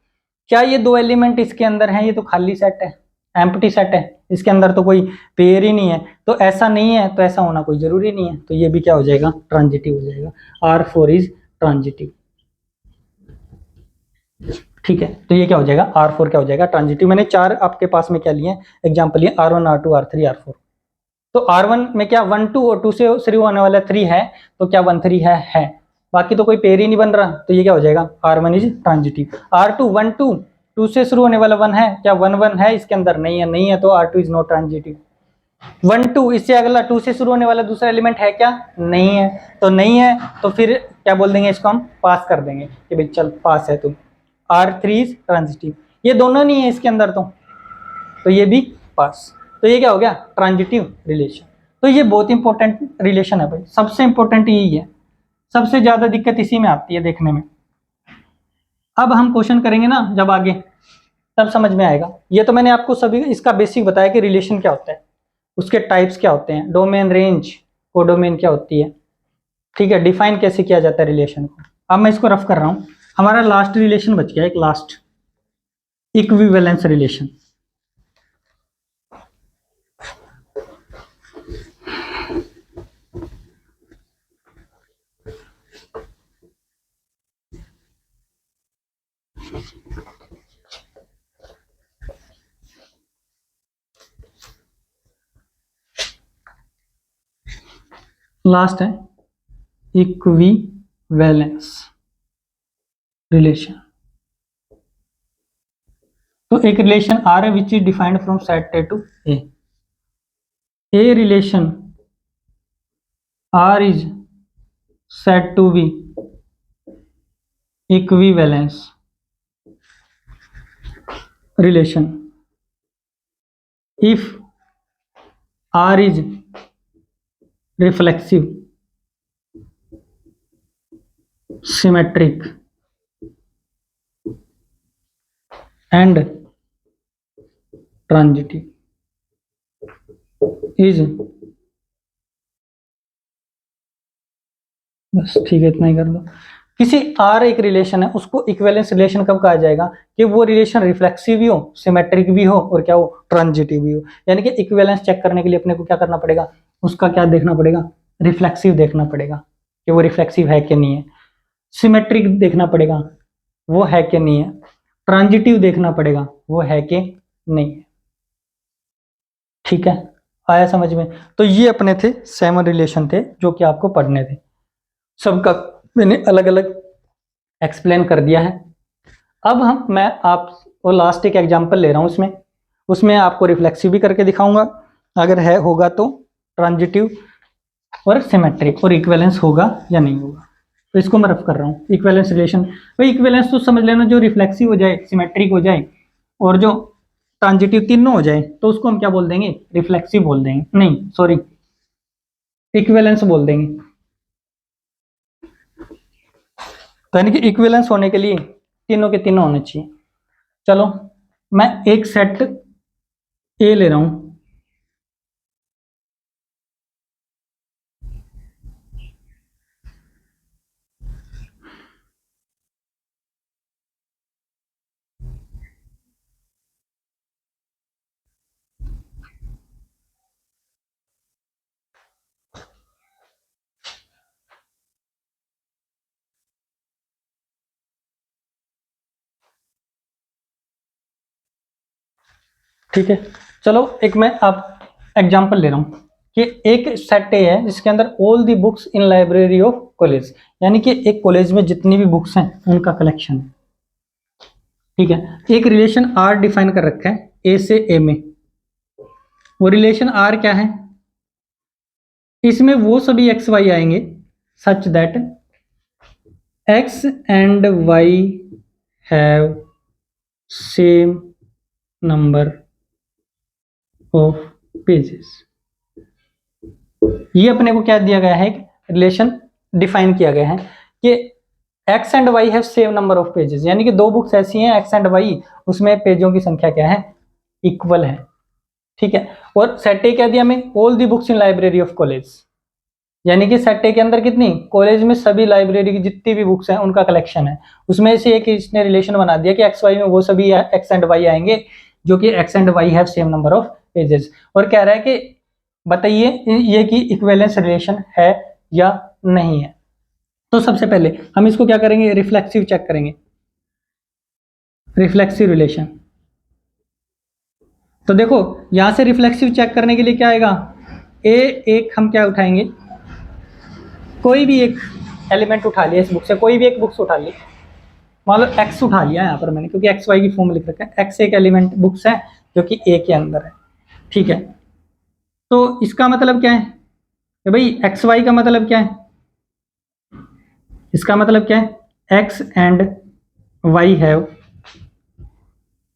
[SPEAKER 1] क्या ये 2 एलिमेंट इसके अंदर हैं, ये तो खाली सेट है, एम्प्टी सेट है, इसके अंदर तो कोई पेयर ही नहीं है, तो ऐसा नहीं है तो ऐसा होना कोई जरूरी नहीं है, तो ये भी क्या हो जाएगा, ट्रांजिटिव हो जाएगा। R4 इज ट्रांजिटिव, ठीक है। तो ये क्या हो जाएगा, R4 क्या हो जाएगा, ट्रांजिटिव। मैंने 4 आपके पास में क्या लिए एग्जांपल लिए, R1 R2 R3 R4। तो R1 में क्या 1 2 और 2 से शुरू होने वाला 3 है, तो क्या 1 3 है, बाकी तो कोई पेयर ही नहीं बन रहा, तो ये क्या हो जाएगा, R1 इज ट्रांजिटिव। R2 1 2 2 से शुरू होने वाला 1 है, क्या 1 1 है इसके अंदर, नहीं है, तो R2 इज नॉट ट्रांजिटिव। 1 2 इससे अगला 2 से शुरू होने वाला दूसरा एलिमेंट है क्या, नहीं है, तो फिर क्या बोल देंगे, इसको हम पास कर देंगे कि भाई चल पास है, तुम R3 इज ट्रांजिटिव। ये दोनों नहीं है इसके अंदर तो ये भी पास, तो ये क्या हो गया, ट्रांजिटिव रिलेशन। तो ये बहुत इंपॉर्टेंट रिलेशन है भाई, सबसे इंपॉर्टेंट यही है, सबसे ज्यादा दिक्कत इसी में आती है देखने में। अब हम क्वेश्चन करेंगे ना जब आगे, तब समझ में आएगा। ये तो मैंने आपको सभी इसका बेसिक बताया कि रिलेशन क्या होता है, उसके टाइप्स क्या होते हैं, डोमेन, रेंज, कोडोमेन क्या होती है, ठीक है, डिफाइन कैसे किया जाता है रिलेशन को। अब मैं इसको रफ कर रहा हूं, हमारा लास्ट रिलेशन बच गया, एक लास्ट इक्विवेलेंस रिलेशन। लास्ट है इक्विवेलेंस रिलेशन। तो एक रिलेशन आर है which is defined from set A to A relation R is said to be equivalence relation if R is reflexive, symmetric and transitive is, बस ठीक है, इतना ही कर दो। किसी आर एक रिलेशन है उसको इक्विवेलेंस रिलेशन कब कहा जाएगा, कि वो रिलेशन रिफ्लेक्सिव भी हो, सिमेट्रिक भी हो और क्या हो, ट्रांजिटिव भी हो। यानी कि इक्विवेलेंस चेक करने के लिए अपने को क्या करना पड़ेगा, उसका क्या देखना पड़ेगा, रिफ्लेक्सिव देखना पड़ेगा, कि वो रिफ्लेक्सिव है कि नहीं है, सिमेट्रिक देखना पड़ेगा वो है कि नहीं है, ट्रांजिटिव देखना पड़ेगा वो है कि नहीं है। ठीक है, आया समझ में? तो ये अपने थे 7 रिलेशन थे जो कि आपको पढ़ने थे, सबका मैंने अलग अलग एक्सप्लेन कर दिया है। अब मैं आपको लास्ट एक एग्जांपल ले रहा हूँ, उसमें आपको रिफ्लेक्सिव भी करके दिखाऊंगा, अगर है होगा तो ट्रांजिटिव और सिमेट्रिक और इक्विवेलेंस होगा या नहीं होगा। तो इसको मैं रफ कर रहा हूँ, इक्विवेलेंस रिलेशन। तो इक्विवेलेंस तो समझ लेना, जो रिफ्लेक्सिव हो जाए, सिमेट्रिक हो जाए और जो ट्रांजिटिव तीनों हो जाए तो उसको हम क्या बोल देंगे, रिफ्लेक्सिव बोल देंगे, नहीं सॉरी इक्विवेलेंस बोल देंगे। तो यानी कि इक्विवेलेंस होने के लिए तीनों के तीनों होने चाहिए। चलो मैं एक सेट ए ले रहा हूं, ठीक है। चलो एक मैं आप एग्जांपल ले रहा हूं कि एक सेट ए है जिसके अंदर all the books in library of college, यानी कि एक कॉलेज में जितनी भी बुक्स हैं उनका कलेक्शन है। ठीक है, एक रिलेशन आर डिफाइन कर रखा है ए से ए में। वो रिलेशन आर क्या है, इसमें वो सभी एक्स वाई आएंगे such that x and why have same number of pages. ये अपने को क्या दिया गया है, एक रिलेशन डिफाइन किया गया है कि x and why have same number of pages, यानी कि दो बुक्स ऐसी हैं एक्स एंड वाई, उसमें पेजों की संख्या क्या है, इक्वल है। ठीक है, और सेट ए क्या दिया हमें, all the books in library of college, यानी कि सेट ए के अंदर कितनी, कॉलेज में सभी लाइब्रेरी की जितनी भी बुक्स हैं उनका कलेक्शन है। उसमें से एक इसने रिलेशन बना दिया कि एक्स वाई में वो सभी एक्स एंड वाई आएंगे जो कि x and why have same number of pages, और कह रहा है कि बताइए ये कि इक्विवेलेंस रिलेशन है या नहीं है। तो सबसे पहले हम इसको क्या करेंगे, रिफ्लेक्सिव चेक करेंगे, रिफ्लेक्सिव रिलेशन। तो देखो यहां से रिफ्लेक्सिव चेक करने के लिए क्या आएगा, ए एक हम क्या उठाएंगे, कोई भी एक एलिमेंट उठा लिया इस बुक से, कोई भी एक बुक्स उठा ली, मान लो एक्स उठा लिया यहाँ पर मैंने, क्योंकि एक्स वाई की फॉर्म लिख रखा है, एक्स एक एलिमेंट बुक्स है जो कि ए के अंदर है। ठीक है, तो इसका मतलब क्या है कि भाई एक्स वाई का मतलब क्या है, इसका मतलब क्या है, x and why have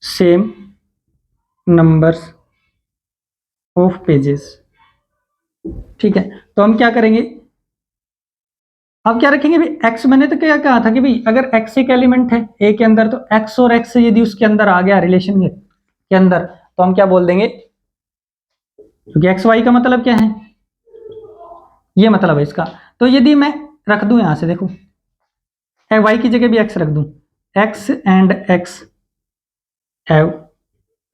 [SPEAKER 1] same numbers of pages. ठीक है, तो हम क्या करेंगे, अब क्या रखेंगे भाई, एक्स मैंने तो क्या कहा था कि भाई अगर एक्स एक एलिमेंट है ए के अंदर, तो एक्स और एक्स यदि उसके अंदर आ गया रिलेशन के अंदर, तो हम क्या बोल देंगे, क्योंकि एक्स वाई का मतलब क्या है, ये मतलब है इसका। तो यदि मैं रख दूं यहां से, देखो वाई की जगह भी एक्स रख दूं, x and x have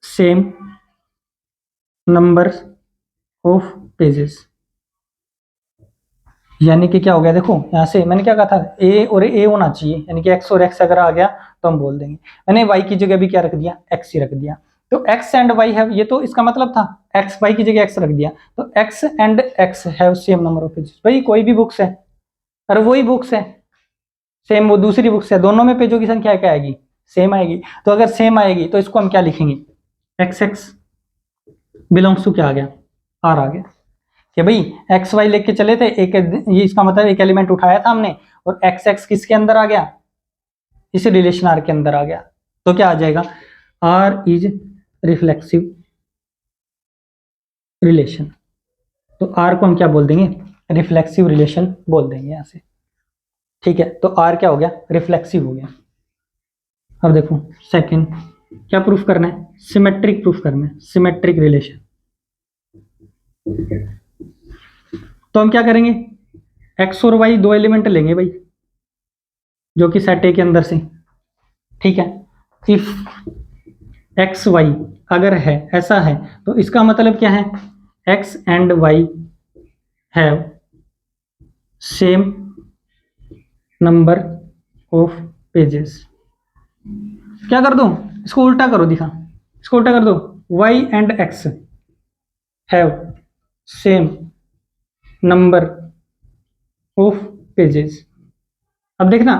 [SPEAKER 1] same number of pages, यानी कि क्या हो गया, देखो यहां से मैंने क्या कहा था, ए और ए होना चाहिए, यानी कि एक्स और एक्स अगर आ गया तो हम बोल देंगे। मैंने वाई की जगह भी क्या रख दिया, एक्स ही रख दिया। तो एक्स एंड वाई हैव, ये तो इसका मतलब था, एक्स वाई की जगह एक्स रख दिया, तो x and x have same number of pages. भाई कोई भी बुक्स है और वही बुक्स है सेम, वो दूसरी बुक्स है, दोनों में पेजों की संख्या क्या आएगी, सेम आएगी। तो अगर सेम आएगी तो इसको हम क्या लिखेंगे, एक्स एक्स बिलोंग्स टू क्या आ गया, आर आ गया, कि भाई एक्स वाई लेके चले थे एक, ये इसका मतलब एक एलिमेंट उठाया था हमने, और एक्स एक्स किसके अंदर आ गया, इस रिलेशन आर के अंदर आ गया, तो क्या आ जाएगा, आर इज रिफ्लेक्सिव रिलेशन। तो आर को हम क्या बोल देंगे, रिफ्लेक्सिव रिलेशन बोल देंगे यहां से। ठीक है, तो आर क्या हो गया, रिफ्लेक्सिव हो गया। अब देखो सेकंड क्या प्रूफ करना है, सिमेट्रिक प्रूफ करना है, सिमेट्रिक रिलेशन। तो हम क्या करेंगे, एक्स और वाई दो एलिमेंट लेंगे भाई जो कि सेट ए के अंदर से। ठीक है, इफ एक्स वाई अगर है, ऐसा है, तो इसका मतलब क्या है, x and why have same number of pages. क्या कर दूं, इसको उल्टा करो, दिखा, इसको उल्टा कर दो, y and x have same number of pages. अब देखना,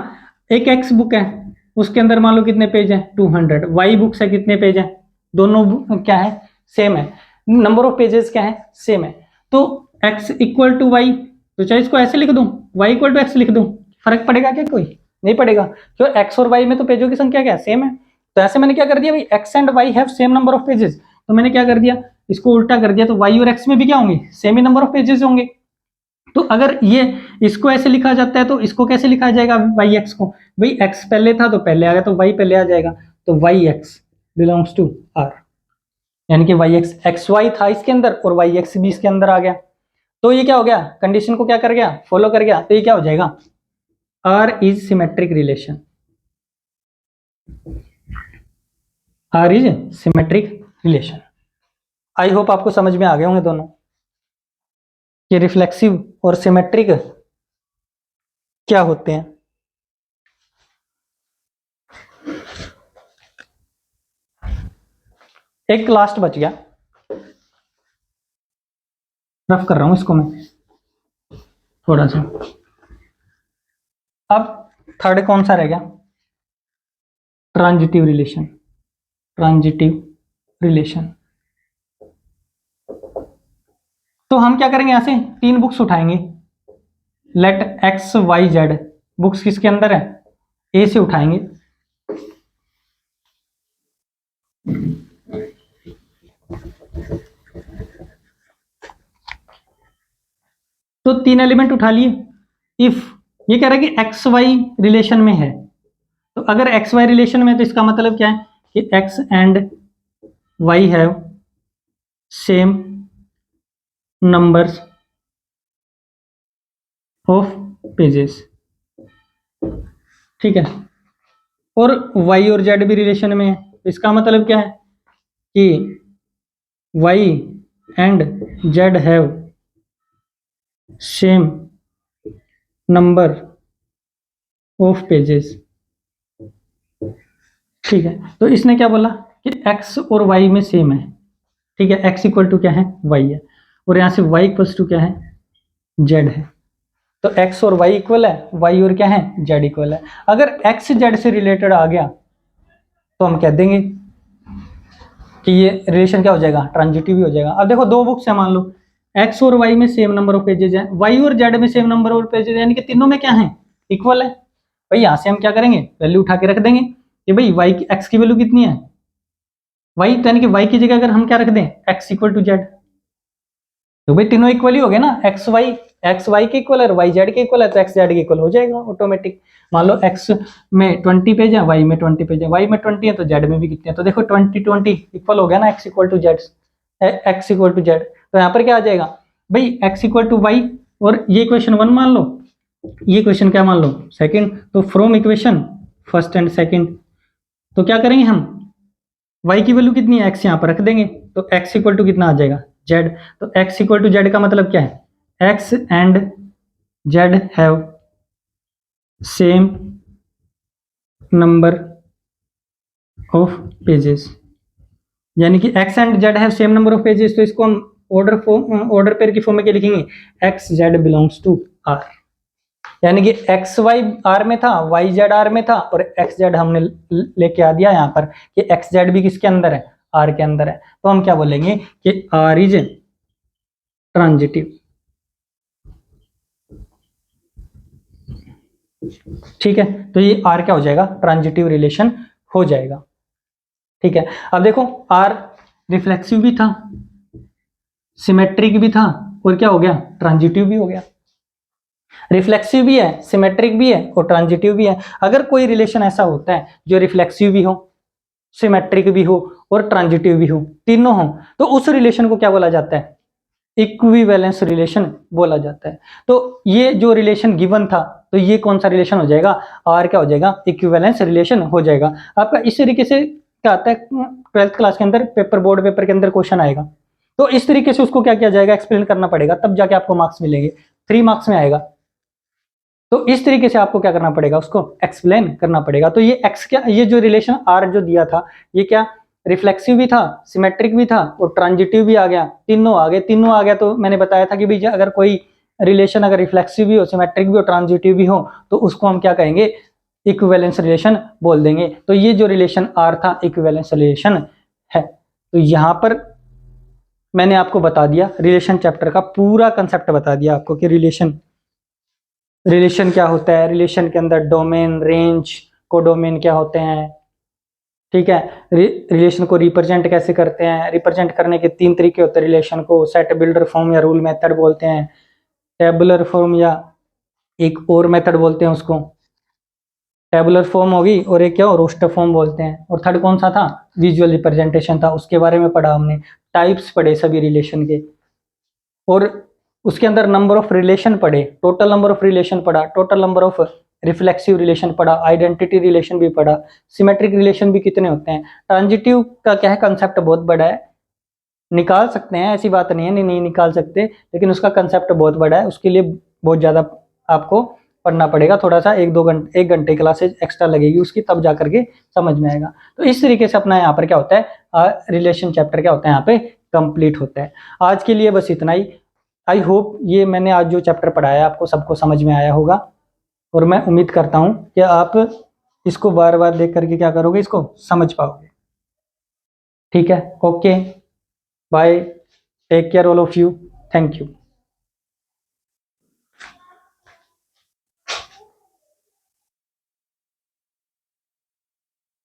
[SPEAKER 1] एक x बुक है, उसके अंदर मान लो कितने पेज हैं, 200। y बुक्स है, कितने पेज हैं, दोनों क्या है, सेम है। नंबर ऑफ पेजेस क्या है, सेम है। तो x इक्वल टू वाई, तो चाहे इसको ऐसे लिख दूं, y इक्वल टू एक्स लिख दूं, फर्क पड़ेगा क्या, कोई नहीं पड़ेगा, क्यों x और y में तो पेजों की संख्या क्या है, सेम है। तो ऐसे मैंने क्या कर दिया भाई, x and y have same number of pages, तो मैंने क्या कर दिया, इसको उल्टा कर दिया, तो y और x में भी क्या होंगे, same he number of pages होंगे। तो अगर ये इसको ऐसे लिखा जाता है तो इसको कैसे लिखा जाएगा, वाई एक्स को, भाई एक्स पहले था तो पहले आ गया, तो वाई पहले आ जाएगा, तो Y X belongs to R, यानी कि वाई एक्स, एक्स वाई था इसके अंदर और वाई एक्स भी इसके अंदर आ गया। तो ये क्या हो गया, कंडीशन को क्या कर गया, फॉलो कर गया, तो ये क्या हो जाएगा, R is symmetric relation, R is symmetric relation. I hope आपको समझ में आ गए होंगे दोनों, कि रिफ्लेक्सिव और सिमेट्रिक क्या होते हैं। एक लास्ट बच गया, रफ कर रहा हूं इसको मैं थोड़ा सा। अब थर्ड कौन सा रह गया, ट्रांजिटिव रिलेशन, ट्रांजिटिव रिलेशन। तो हम क्या करेंगे, यहां से 3 बुक्स उठाएंगे, let X Y Z books किसके अंदर है, ए से उठाएंगे। तो 3 एलिमेंट उठा लिए। इफ ये कह रहा है कि एक्स वाई रिलेशन में है, तो अगर एक्स वाई रिलेशन में है तो इसका मतलब क्या है कि x and why have same numbers of pages, ठीक है। और y और z भी रिलेशन में है, इसका मतलब क्या है कि y and z have same number of pages, ठीक है। तो इसने क्या बोला कि x और y में सेम है, ठीक है, x इक्वल टू क्या है, y है, और यहां से y इक्वल टू क्या है, z है। तो x और y इक्वल है, y और क्या है, z इक्वल है। अगर x z से रिलेटेड आ गया तो हम कह देंगे कि ये रिलेशन क्या हो जाएगा, ट्रांजिटिव ही हो जाएगा। अब देखो 2 बुक्स है, मान लो x और y में सेम नंबर ऑफ पेजेज है, y और z में सेम नंबर ऑफ पेजेज है, यानी कि तीनों में क्या है, इक्वल है। भाई यहां से हम क्या करेंगे, वैल्यू उठा के रख देंगे कि भाई y की x की वैल्यू कितनी है, y, तो यानी कि y की जगह अगर हम क्या रख दें, x इक्वल टू z, तो भाई तीनों इक्वल ही हो गए ना, एक्स वाई के इक्वल है, वाई जेड के इक्वल है, तो एक्स जेड के इक्वल हो जाएगा ऑटोमेटिक। मान लो एक्स में 20 पेज है, वाई में 20 पेज है, वाई में 20 है तो जेड में भी कितने हैं, तो देखो 20 इक्वल हो गया ना, X equal to Z, X equal to Z. तो यहाँ पर क्या आ जाएगा भाई, एक्स इक्वल टू वाई, और ये इक्वेशन 1 मान लो, ये इक्वेशन क्या मान लो, सेकंड। तो from equation first and second, तो क्या करेंगे हम, y की वैल्यू कितनी है, x यहाँ पर रख देंगे, तो x इक्वल टू कितना आ जाएगा, z। तो x इक्वल टू z का मतलब क्या है, x and z have same number of pages, यानी कि x and z have same number of pages, तो इसको हम ऑर्डर पेयर की फॉर्म में क्या लिखेंगे, x z belongs to r, यानी कि एक्स वाई आर में था, वाई जेड आर में था, और एक्स जेड हमने लेके आ दिया यहाँ पर कि एक्स जेड भी किसके अंदर है, आर के अंदर है। तो हम क्या बोलेंगे कि आर इज ट्रांजिटिव, ठीक है। तो ये आर क्या हो जाएगा, ट्रांजिटिव रिलेशन हो जाएगा, ठीक है। अब देखो आर रिफ्लेक्सिव भी था, सिमेट्रिक भी था, और क्या हो गया, ट्रांजिटिव भी हो गया। रिफ्लेक्सिव भी है, सिमेट्रिक भी है और ट्रांजिटिव भी है। अगर कोई रिलेशन ऐसा होता है जो रिफ्लेक्सिव भी हो, सिमेट्रिक भी हो और ट्रांजिटिव भी हो, तीनों हो, तो उस रिलेशन को क्या बोला जाता है, इक्विवेलेंस रिलेशन बोला जाता है। तो ये जो रिलेशन गिवन था, तो ये कौन सा रिलेशन हो जाएगा, आर क्या हो जाएगा, इक्विवेलेंस रिलेशन हो जाएगा। आपका इस तरीके से क्या आता है, 12th क्लास के अंदर बोर्ड पेपर के अंदर क्वेश्चन आएगा, तो इस तरीके से उसको क्या किया जाएगा, एक्सप्लेन करना पड़ेगा, तब जाके आपको मार्क्स मिलेंगे, 3 मार्क्स में आएगा। तो इस तरीके से आपको क्या करना पड़ेगा, उसको एक्सप्लेन करना पड़ेगा। तो ये एक्स क्या, ये जो रिलेशन आर जो दिया था, ये क्या रिफ्लेक्सिव भी था, सिमेट्रिक भी था और ट्रांजिटिव भी आ गया, तीनों आ गए। तीनों आ गया तो मैंने बताया था कि भाई अगर कोई रिलेशन अगर रिफ्लेक्सिव भी हो, सिमेट्रिक भी हो, ट्रांजिटिव भी हो, तो उसको हम क्या कहेंगे, इक्विवेलेंस रिलेशन बोल देंगे। तो ये जो रिलेशन आर था इक्विवेलेंस रिलेशन है। तो यहां पर मैंने आपको बता दिया, रिलेशन चैप्टर का पूरा कंसेप्ट बता दिया आपको कि रिलेशन क्या होता है, रिलेशन के अंदर डोमेन, रेंज, कोडोमेन क्या होते हैं, ठीक है। रिलेशन को रिप्रेजेंट कैसे करते हैं, रिप्रेजेंट करने के 3 तरीके होते हैं रिलेशन को, सेट, बिल्डर, फॉर्म या रूल मेथड बोलते हैं, टेबुलर फॉर्म या एक और मेथड बोलते हैं उसको, टेबुलर फॉर्म होगी और एक क्या हो, रोस्टर फॉर्म बोलते हैं। और थर्ड कौन सा था, विजुअल रिप्रेजेंटेशन था, उसके बारे में पढ़ा हमने, टाइप्स पढ़े सभी रिलेशन के। और उसके अंदर नंबर ऑफ रिलेशन पढ़े, टोटल नंबर ऑफ रिलेशन पढ़ा, total number of reflexive relation पढ़ा, आइडेंटिटी रिलेशन भी पढ़ा, सिमेट्रिक रिलेशन भी कितने होते हैं। ट्रांजिटिव का क्या है, कंसेप्ट बहुत बड़ा है, निकाल सकते हैं, ऐसी बात नहीं है नहीं निकाल सकते, लेकिन उसका कंसेप्ट बहुत बड़ा है, उसके लिए बहुत ज्यादा आपको पढ़ना पड़ेगा, थोड़ा सा 1 घंटे क्लासेज एक्स्ट्रा लगेगी उसकी, तब जा करके समझ में आएगा। तो इस तरीके से अपना यहाँ पर क्या होता है, रिलेशन चैप्टर क्या होता है यहाँ पे कंप्लीट होता है। आज के लिए बस इतना ही। आई होप ये मैंने आज जो चैप्टर पढ़ाया आपको सबको समझ में आया होगा, और मैं उम्मीद करता हूँ कि आप इसको बार बार देख करके क्या करोगे, इसको समझ पाओगे। ठीक है, okay, bye, take care all of you, thank you.